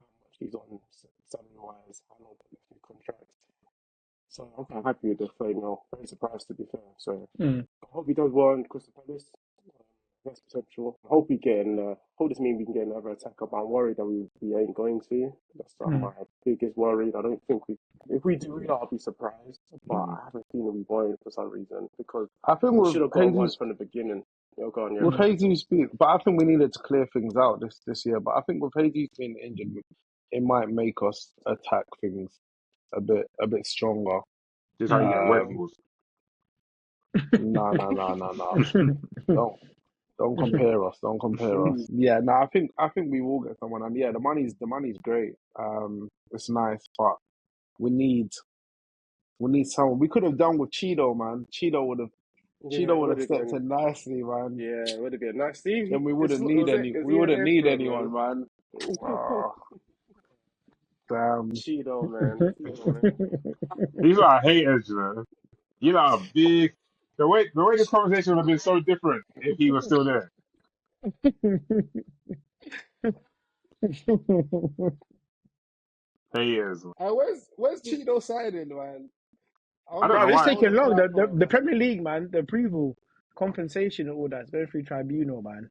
how much he's on salary wise, how long the left in contract. So I'm quite happy with the 30 mil. Very surprised to be fair. So Mm. I hope he does well in Crystal Palace. That's potential. I hope hope this means we can get another attacker, but I'm worried that we ain't going to. That's my biggest worry. I don't think if we do, I'll be surprised. But I have a feeling we won't for some reason because I think we with should have got one Jesus from the beginning. Go on, yeah. with Jesus being, but I think we needed to clear things out this year. But I think with Jesus being injured, it might make us attack things a bit stronger. This is how you get Red Um, Bulls. no. Don't compare us. Don't compare us. Yeah, no, I think we will get someone, and yeah, the money's great. It's nice, but we need We need someone. We could have done with Cheeto, man. Yeah, Cheeto it would would have have stepped been. in nicely, man. Yeah, it would have been nice. See, Then we this is wouldn't what need was it. any. It's We the wouldn't need enabler, anyone, man. man. Oh, damn. Cheeto, man. Cheeto, man. These are haters, man. You know, big. The way this conversation would have been so different if he was still there. Haters, man. Where's Cheeto signing, man? I I want don't to know Bro, it's I why. want taking to long. clap for him, The man. Premier League, man, the approval, compensation, and all that's going through tribunal, man.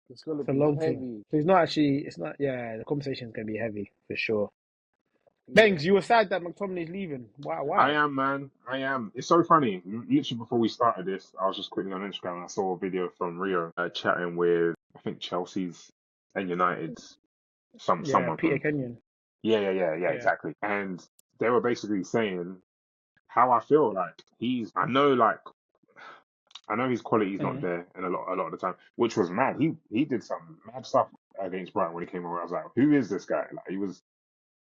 It's gonna It's a be long thing. heavy. So it's not actually. It's not. Yeah, the conversation's gonna be heavy for sure. Yeah. Banks, you were sad that McTominay's leaving. Why? I Why? am, man. I am. It's so funny. Literally before we started this, I was just quickly on Instagram and I saw a video from Rio chatting with, I think, Chelsea's and United's Yeah, someone Peter from. Kenyon. Yeah, Yeah. exactly. And they were basically saying how I feel like I know his quality is not Mm. there, and a lot of the time, which was mad. He did some mad stuff against Brighton when he came over. I was like, who is this guy? Like he was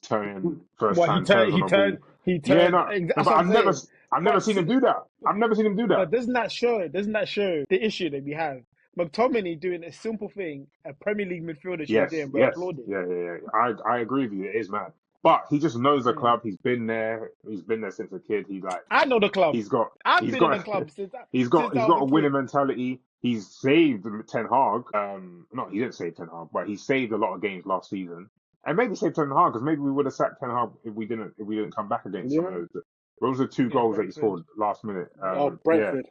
turning first Well, he time turned. turns on He a ball. turned. He Yeah, turned. no, no, That's but what I'm saying. I've never But seen him do that. I've never seen him do that. but doesn't that show? Doesn't that show the issue that we have? McTominay doing a simple thing a Premier League midfielder should be Yes, doing. We're yes, applauding. yeah. I agree with you. It is mad, but he just knows the Mm. club. He's been there. He's been there since a kid. I know the club. He's got I've he's been in the got club since he's I was got a a winning kid. mentality. He's saved Ten Hag. No, he didn't save Ten Hag, but he saved a lot of games last season, and maybe saved Ten Hag because maybe we would have sacked Ten Hag if we didn't come back against some of Yeah. those are two Against goals that he Brentford. scored last minute. Oh, Yeah, Brentford.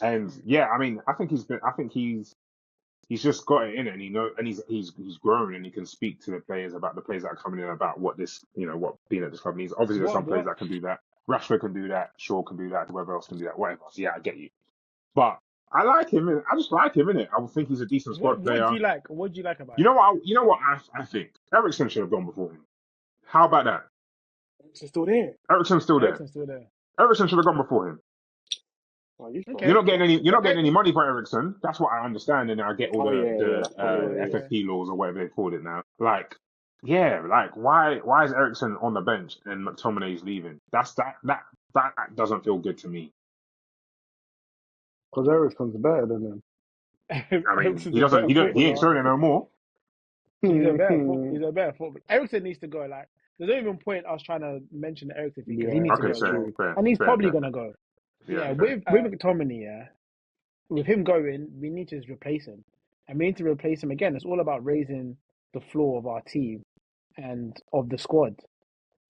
and Mm. yeah, I mean, I think he's just got it in it, and he's grown, and he can speak to the players about the players that are coming in about what what being at this club means. Obviously, there's some players What? that can do that. Rashford can do that. Shaw can do that. Whoever else can do that. Whatever. So, yeah, I get you. But I like him. I just like him in it. I would think he's a decent squad What do player. you like? What do you like about You him? know what? You know what? I think Ericsson should have gone before him. How about that? It's still there. Ericsson's still there. Ericsson's still there. Ericsson should have gone before him. Oh, you thought? Okay. You're But not getting any money for Ericsson. That's what I understand, and I get all Oh yeah, the that's probably what it is. yeah. FFP laws or whatever they called it now. Like, yeah, like why is Ericsson on the bench and McTominay's leaving? That doesn't feel good to me. Because Ericsson's better than him. I mean, Ericsson's a better he ain't footballer. showing it no more. He's a better footballer. Ericsson needs to go. Like, there's no even point us trying to mention the Ericsson thing because he Yeah, needs to Okay, go that's as well, true. and he's probably fair. gonna go. Yeah, Yeah, fair. with McTominay, yeah, with him going, we need to just replace him, and we need to replace him again. It's all about raising the floor of our team and of the squad.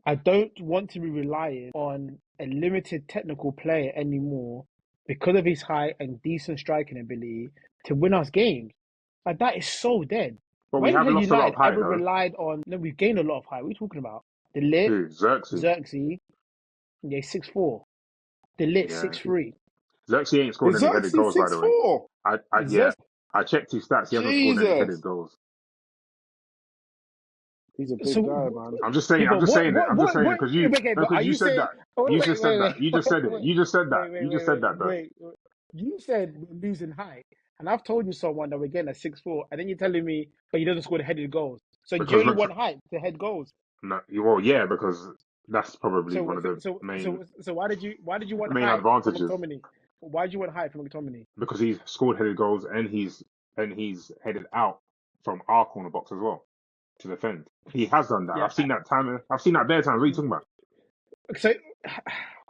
I don't want to be relying on a limited technical player anymore because of his height and decent striking ability to win us games. Like that is so dead. But we When have has lost a lot of United height ever though. relied on? No, we've gained a lot of height. What are you talking about? The Lit, Who? Xerxes. Xerxes, yeah, 6'4". The Lit Yeah. 6'3". Xerxes ain't scored Is any headed Xerxes goals, by the way. 6'4"? Yeah. Xerxes, I checked his stats. He hasn't scored any headed Jesus. goals. He's a big so guy, man. I'm just saying. yeah, I'm but just saying it. I'm just saying what? because Okay, but are you you said saying? that. Oh, You just said that. You just said it. wait, You just said that. wait, wait, You just wait, said wait, that though. wait, wait. You said we're losing height, and I've told you someone that we're getting a 6'4", and then you're telling me, but he doesn't score the headed goals. So you Because only want height to head goals. no, well, yeah, because that's probably So one of the so why did you want main height from advantages. McTominay? Why did you want height from McTominay? Because he's scored headed goals and he's headed out from our corner box as well to defend. He has done that. Yeah. I've seen that time. I've seen that bare times. What are you talking about? So, oh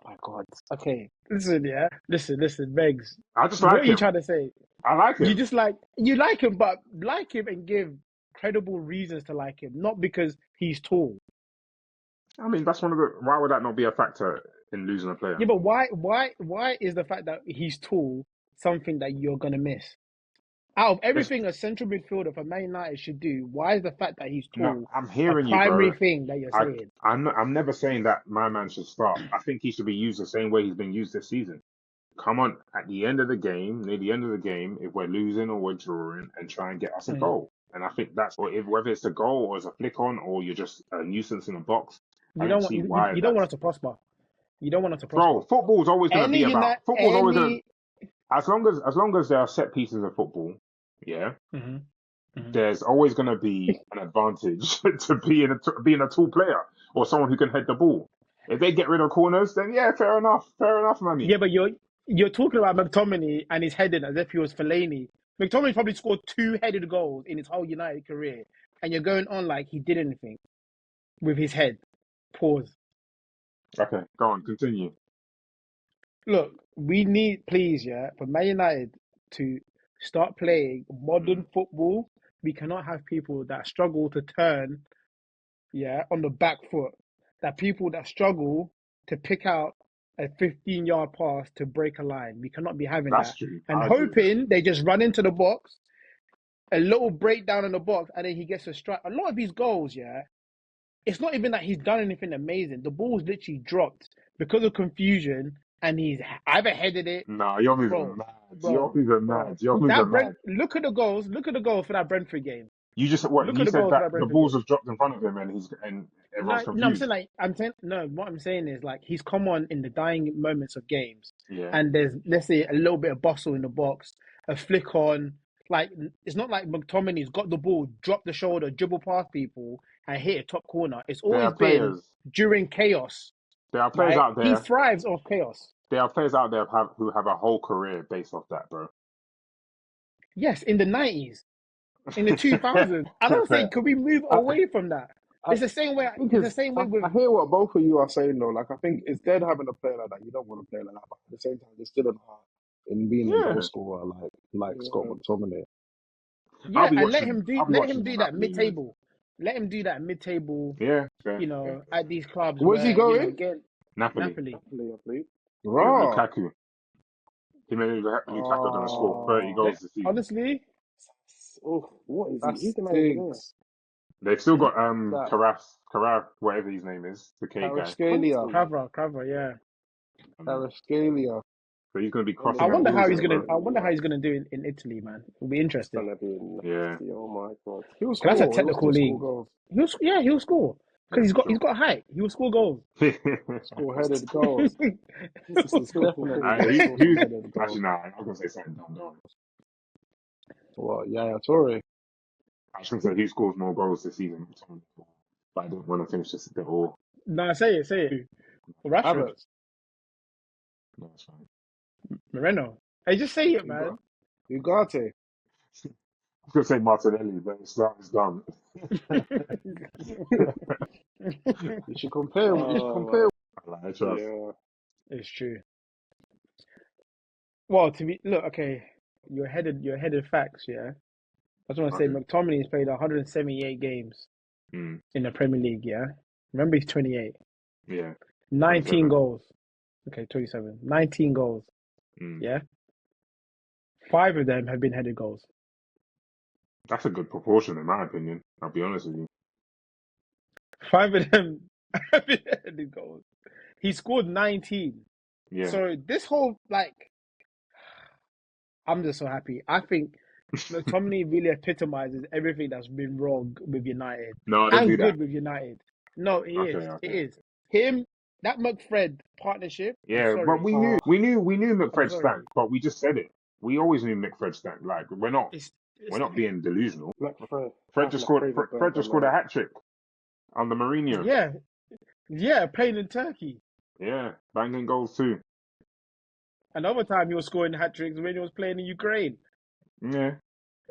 my God. Okay, listen, yeah, listen, Megs. I just What like are you him. trying to say? I like You him. just you like him, but like him and give credible reasons to like him, not because he's tall. I mean, that's one of the. Why would that not be a factor in losing a player? Yeah, but why is the fact that he's tall something that you're gonna miss? Out of It's everything a central midfielder for Man United should do, why is the fact that he's no. tall I'm a hearing you, primary bro. thing that you're saying? I'm never saying that my man should start. I think he should be used the same way he's been used this season. Come on, at the end of the game, near the end of the game, if we're losing or we're drawing, and try and get us a Mm. goal. And I think that's, or if whether it's a goal or it's a flick on or you're just a nuisance in a box, I You don't don't want see why you don't want that's. us to prosper. You don't want us to Bro, prosper. football's always going to be Any about. United, Football's always going to, any. as long as there are set pieces of football, yeah, Mm-hmm. Mm-hmm. there's always going to be an advantage to being a tall player or someone who can head the ball. If they get rid of corners, then yeah, fair enough, money. Yeah, but you're talking about McTominay and his heading as if he was Fellaini. McTominay probably scored 2 headed goals in his whole United career, and you're going on like he did anything with his head. Pause. Okay, go on, continue. Look, we need, please, yeah, for Man United to start playing modern football. We cannot have people that struggle to turn, yeah, on the back foot. That people that struggle to pick out a 15-yard pass to break a line. We cannot be having That's that. true. And I agree with that. hoping they just run into the box, a little breakdown in the box, and then he gets a strike. A lot of these goals, yeah, it's not even that he's done anything amazing. The ball's literally dropped because of confusion, and he's either headed it. Nah, you're moving Bro, mad. You're bro, moving bro. mad. You're moving mad. Look at the goals. Look at the goal for that Brentford game. You just what Look you at the said goals for that that the Brentford balls game. have dropped in front of him and everyone's No, confused. I'm saying no. What I'm saying is like he's come on in the dying moments of games, Yeah. and there's, let's say, a little bit of bustle in the box, a flick on. Like it's not like McTominay's got the ball, drop the shoulder, dribble past people, and hit a top corner. It's There always are been players. during chaos, There are players right? out He there. thrives off chaos. There are players out there who have a whole career based off that, bro. Yes, in the 90s, in the 2000s. I don't say, could we move I, away from that? I, It's the same way. I think It's the same way with. I hear what both of you are saying though. Like I think it's dead having a player like that. You don't want to play like that, but at the same time, there's still an heart in being a goal Yeah. scorer like Scott McTominay. Yeah, and I'll be let him watching do him that happily, man. mid-table. Let him do that mid-table. Yeah, fair. At these clubs Where's he where going? get Napoli. Napoli. Napoli, I believe. With Raw. Lukaku. Him and Lukaku are gonna score 30 Oh, goals this season. Honestly, Oh, what is that he? Who's the manager there? stinks. They've still got That Karas, whatever his name is, the K guy. Kvaratskhelia. Cover, yeah. Kvaratskhelia. So he's gonna be And crossing I then them wonder how balls he's in, gonna. bro. I wonder how he's gonna do in Italy, man. It'll be it's interesting. gonna be Yeah. nasty. Oh my god. He'll Cause that's a score. He'll technical still score league. goals. He'll score Yeah, because for he's got height. He will score goals. sure. Score headed goals. This is Definitely He, gonna score some who's headed goals. actually nah, I'm gonna say something dumb. What? Yaya Toure. I was gonna say who scores more goals this season, but I didn't want to finish this at all. Nah, say it. Rashford, Havertz. No, it's fine. Moreno. Hey, just say it, man. Ugarte. I was gonna say Martinelli, but it's dumb. You should compare. You should compare. I trust. yeah. It's true. Well, okay, you're headed facts, yeah. I just want to say Okay. McTominay's played 178 games Mm, in the Premier League, yeah. Remember, he's 28. yeah. 19 27. goals. Okay, 27. 19 goals, Mm. yeah. 5 of them have been headed goals. That's a good proportion, in my opinion. I'll be honest with you. 5 of them have been headed goals. He scored 19. Yeah. So this whole, I'm just so happy. I think McTominay really epitomizes everything that's been wrong with United No, don't do and that. good with United. No, it is. Okay. It is. Him, that McFred partnership. I'm Yeah, sorry. but we knew I'm McFred sorry. stank, but we just said it. We always knew McFred stank. Like we're not It's being delusional. McFred. Fred just scored a hat trick under Mourinho. yeah, playing in Turkey. Yeah, banging goals too. Another time he was scoring hat tricks when he was playing in Ukraine. Yeah,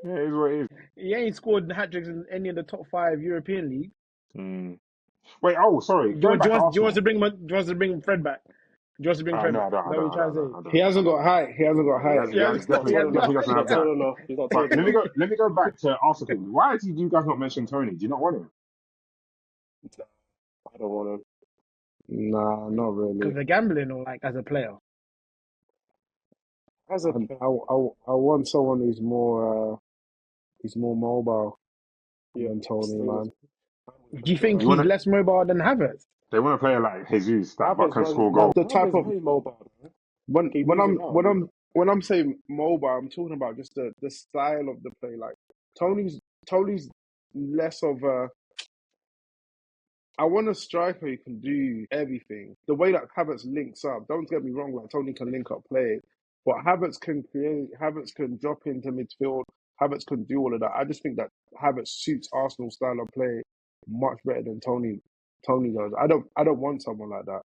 it is what it is. He ain't scored hat tricks in any of the top 5 European leagues. Mm. Wait, sorry. Do Going back to you Arsenal. want to bring Fred back? Do you want to bring Fred No, back? I don't. Is that what you're trying to say? He hasn't got height. He hasn't got height. He definitely doesn't have He's not tall that. enough. He's not tall But enough. let me go back to Arsenal. Why did you guys not mention Tony? Do you not want him? I don't want him. Nah, not Because really. they're gambling or as a player? As a I want someone who's more mobile than Tony, man. Do you think You he's wanna- less mobile than Havertz? They want to play like Jesus that Havertz can runs- score goals. The type of very mobile. when He when moves I'm about. when I'm saying mobile, I'm talking about just the style of the play. Like Tony's less of a. I want a striker who can do everything. The way that Havertz links up, don't get me wrong, like Tony can link up play, but Havertz can create, Havertz can drop into midfield, Havertz can do all of that. I just think that Havertz suits Arsenal's style of play much better than Tony Tony does. I don't want someone like that.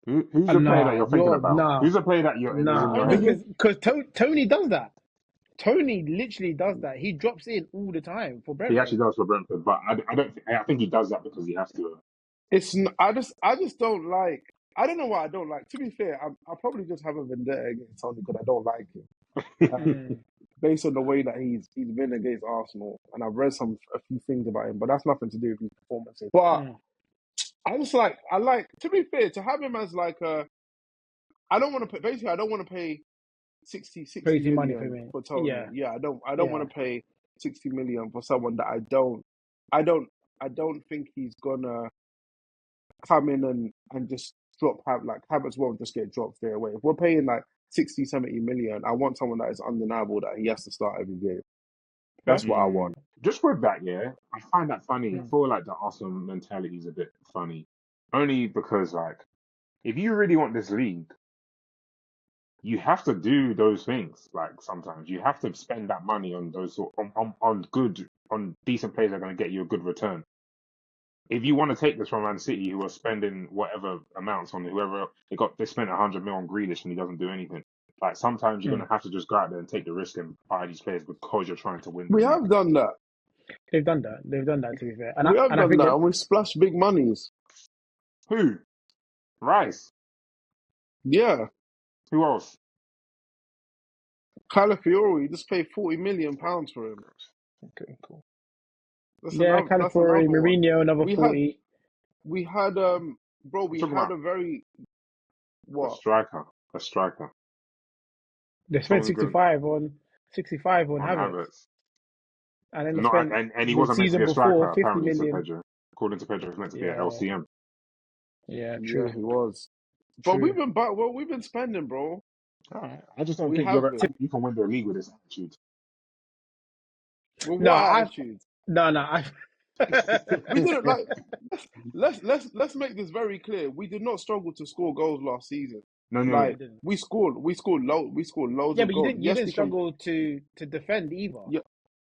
Who's the player that you're thinking about? Nah, Who's the player that is in nah. your head? Because Tony does that. Tony literally does that. He drops in all the time for He actually Brentford. does for Brentford, but I don't. I think he does that because he has to. I just don't like. I don't know why I don't like. To be fair, I probably just have a vendetta against Tony because I don't like him. Mm, Based on the way that he's been against Arsenal, and I've read a few things about him, but that's nothing to do with his performances. But mm. I like to be fair to have him as like a. I don't want to pay. Basically, I don't want to pay 60 Crazy money for million me. for Yeah, Tony. Yeah, I don't yeah. want to pay 60 million for someone that I don't think he's gonna come in and just like Havertz won't just get dropped straight away. If we're paying like 60, 70 million, I want someone that is undeniable that he has to start every game. Fair. That's what I want. Just with that, yeah, I find that funny. I Mm, feel like the Arsenal mentality is a bit funny, only because like if you really want this league, you have to do those things. Like sometimes you have to spend that money on those on decent players that are going to get you a good return. If you want to take this from Man City, who are spending whatever amounts on whoever they spent 100 mil on Grealish and he doesn't do anything. Like sometimes you're mm. gonna have to just go out there and take the risk and buy these players because you're trying to win the We league. have done that. They've done that. They've done that, to be fair. We have And I done think that, and we splashed big monies. Who? Rice. Yeah, Who else? Calafiori just paid 40 million pounds for him. Okay, cool. yeah, That's Calafiori, another one. Mourinho, another We had 40. we had bro, I'm we talking had about a very a what? striker. A striker. They spent Someone's good 65 on on Havertz. Havertz. And then they Not spent and he the wasn't meant to be season a striker, before 50 apparently, to million. Pedro. According to Pedro, he was meant to be at Yeah, LCM. yeah, Yeah, true, he was. But true. we've been spending, bro. Alright. I just don't We think have been. you can win the league with this attitude. With No, what attitude? I. We didn't like. Let's make this very clear. We did not struggle to score goals last season. No. No, you Like didn't. we scored loads Yeah, of but goals. you Yes, didn't struggle to defend either. yeah,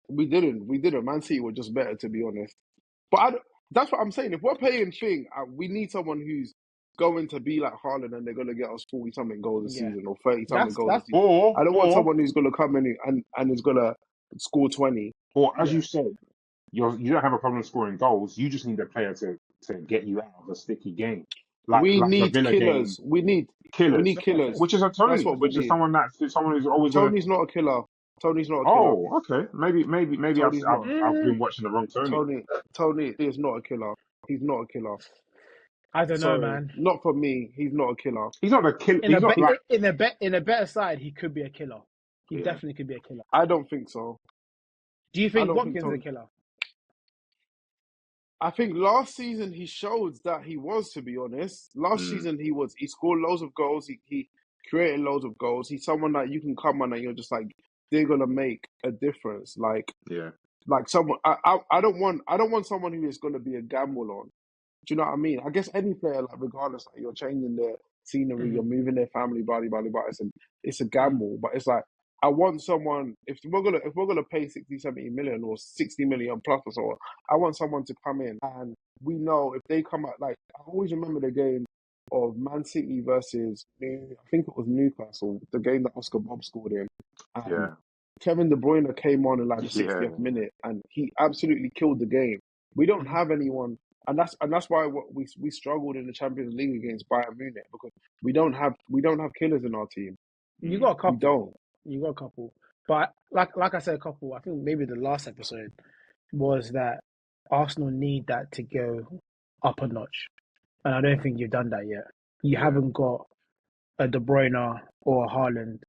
we didn't. Man City were just better, to be honest. But that's what I'm saying. If we're paying thing, we need someone who's going to be like Haaland and they're going to get us 40 something goals a Yeah, season or 30 something goals a that's season. Or I don't want or someone who's going to come in and is going to score 20. or as yeah. you said, you don't have a problem scoring goals. You just need a player to get you out of a sticky game, We like the need Villa game, killers. We need killers, That's what I said. killers. which is a That's Tony, what we which is need. someone who's always gonna. Tony's not a killer. Tony's not a killer. Oh, okay, maybe Tony's not. I've Mm, been watching the wrong Tony. Tony is not a killer. He's not a killer. I don't know, Sorry, man. not for me. He's not a killer. He's not a kill. In a He's be- not like in a better side, he could be a killer. He yeah. definitely could be a killer. I don't think so. Do you I think don't think Watkins is a Tony. killer? I think last season he showed that he was. To be honest, last Mm, season he was. He scored loads of goals. He created loads of goals. He's someone that you can come on and you're just like they're gonna make a difference. yeah. Like someone. I don't want someone who is gonna be a gamble on. Do you know what I mean? I guess any player, like regardless, like you're changing their scenery, you're Mm, moving their family, blah blah blah. It's a mm. gamble, but it's like I want someone. If we're gonna pay 60, 70 million or 60 million plus or so, I want someone to come in and we know if they come out. Like I always remember the game of Man City versus I think it was Newcastle, the game that Oscar Bob scored in, and Yeah, Kevin De Bruyne came on in like the yeah, 60th minute and he absolutely killed the game. We don't Mhm. have anyone, and that's why we struggled in the Champions League against Bayern Munich because we don't have killers in our team. You got a We couple. don't. You got a couple. But like I said, a couple. I think maybe the last episode was that Arsenal need that to go up a notch, and I don't think you've done that yet. You yeah, haven't got a De Bruyne or a Haaland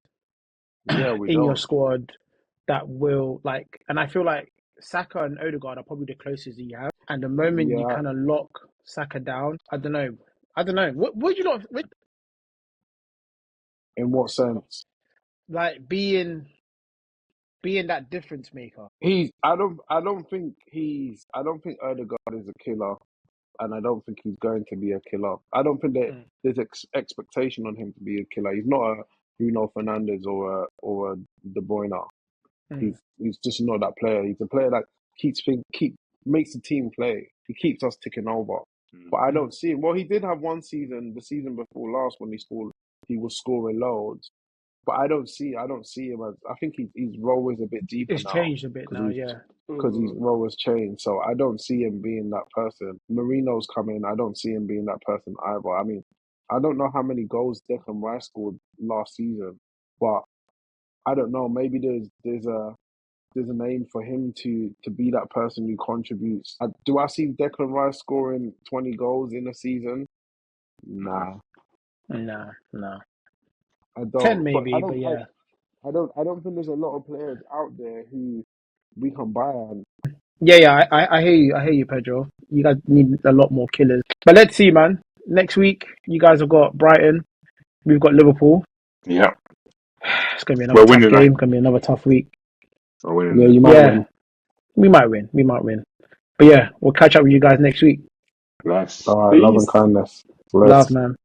Yeah, we in your don't. squad that will like. And I feel like Saka and Odegaard are probably the closest that you have. And the moment you Yeah, kind of lock Saka down, I don't know. I don't know. What would you not in what sense? like being that difference maker? I don't think Erdegaard is a killer, and I don't think he's going to be a killer. I don't think that Mm, there's expectation on him to be a killer. He's not a Bruno Fernandes or a De Bruyne. mm, He's just not that player. He's a player that keep makes the team play. He keeps us ticking over. but I don't see him. Well, he did have one season, the season before last, when he was scoring loads. But I don't see him as. I think his role is a bit deeper It's now changed a bit because now, yeah. his role has changed. So I don't see him being that person. Marino's coming. I don't see him being that person either. I mean, I don't know how many goals Declan Rice scored last season, but I don't know. Maybe there's an aim for him to be that person who contributes. Do I see Declan Rice scoring 20 goals in a season? Nah, No. I 10 don't. But maybe, but yeah. I don't think there's a lot of players out there who we can buy. And Yeah, I hear you. I hear you, Pedro. You guys need a lot more killers. But let's see, man. Next week, you guys have got Brighton. We've got Liverpool. Yeah, It's going to be another we're tough winning that. game. Going to be another tough week. We're winning yeah, that. you might Yeah, win. we might win. We might win. But yeah, we'll catch up with you guys next week. Nice. All right, love and Peace. kindness. Love, Bless. man.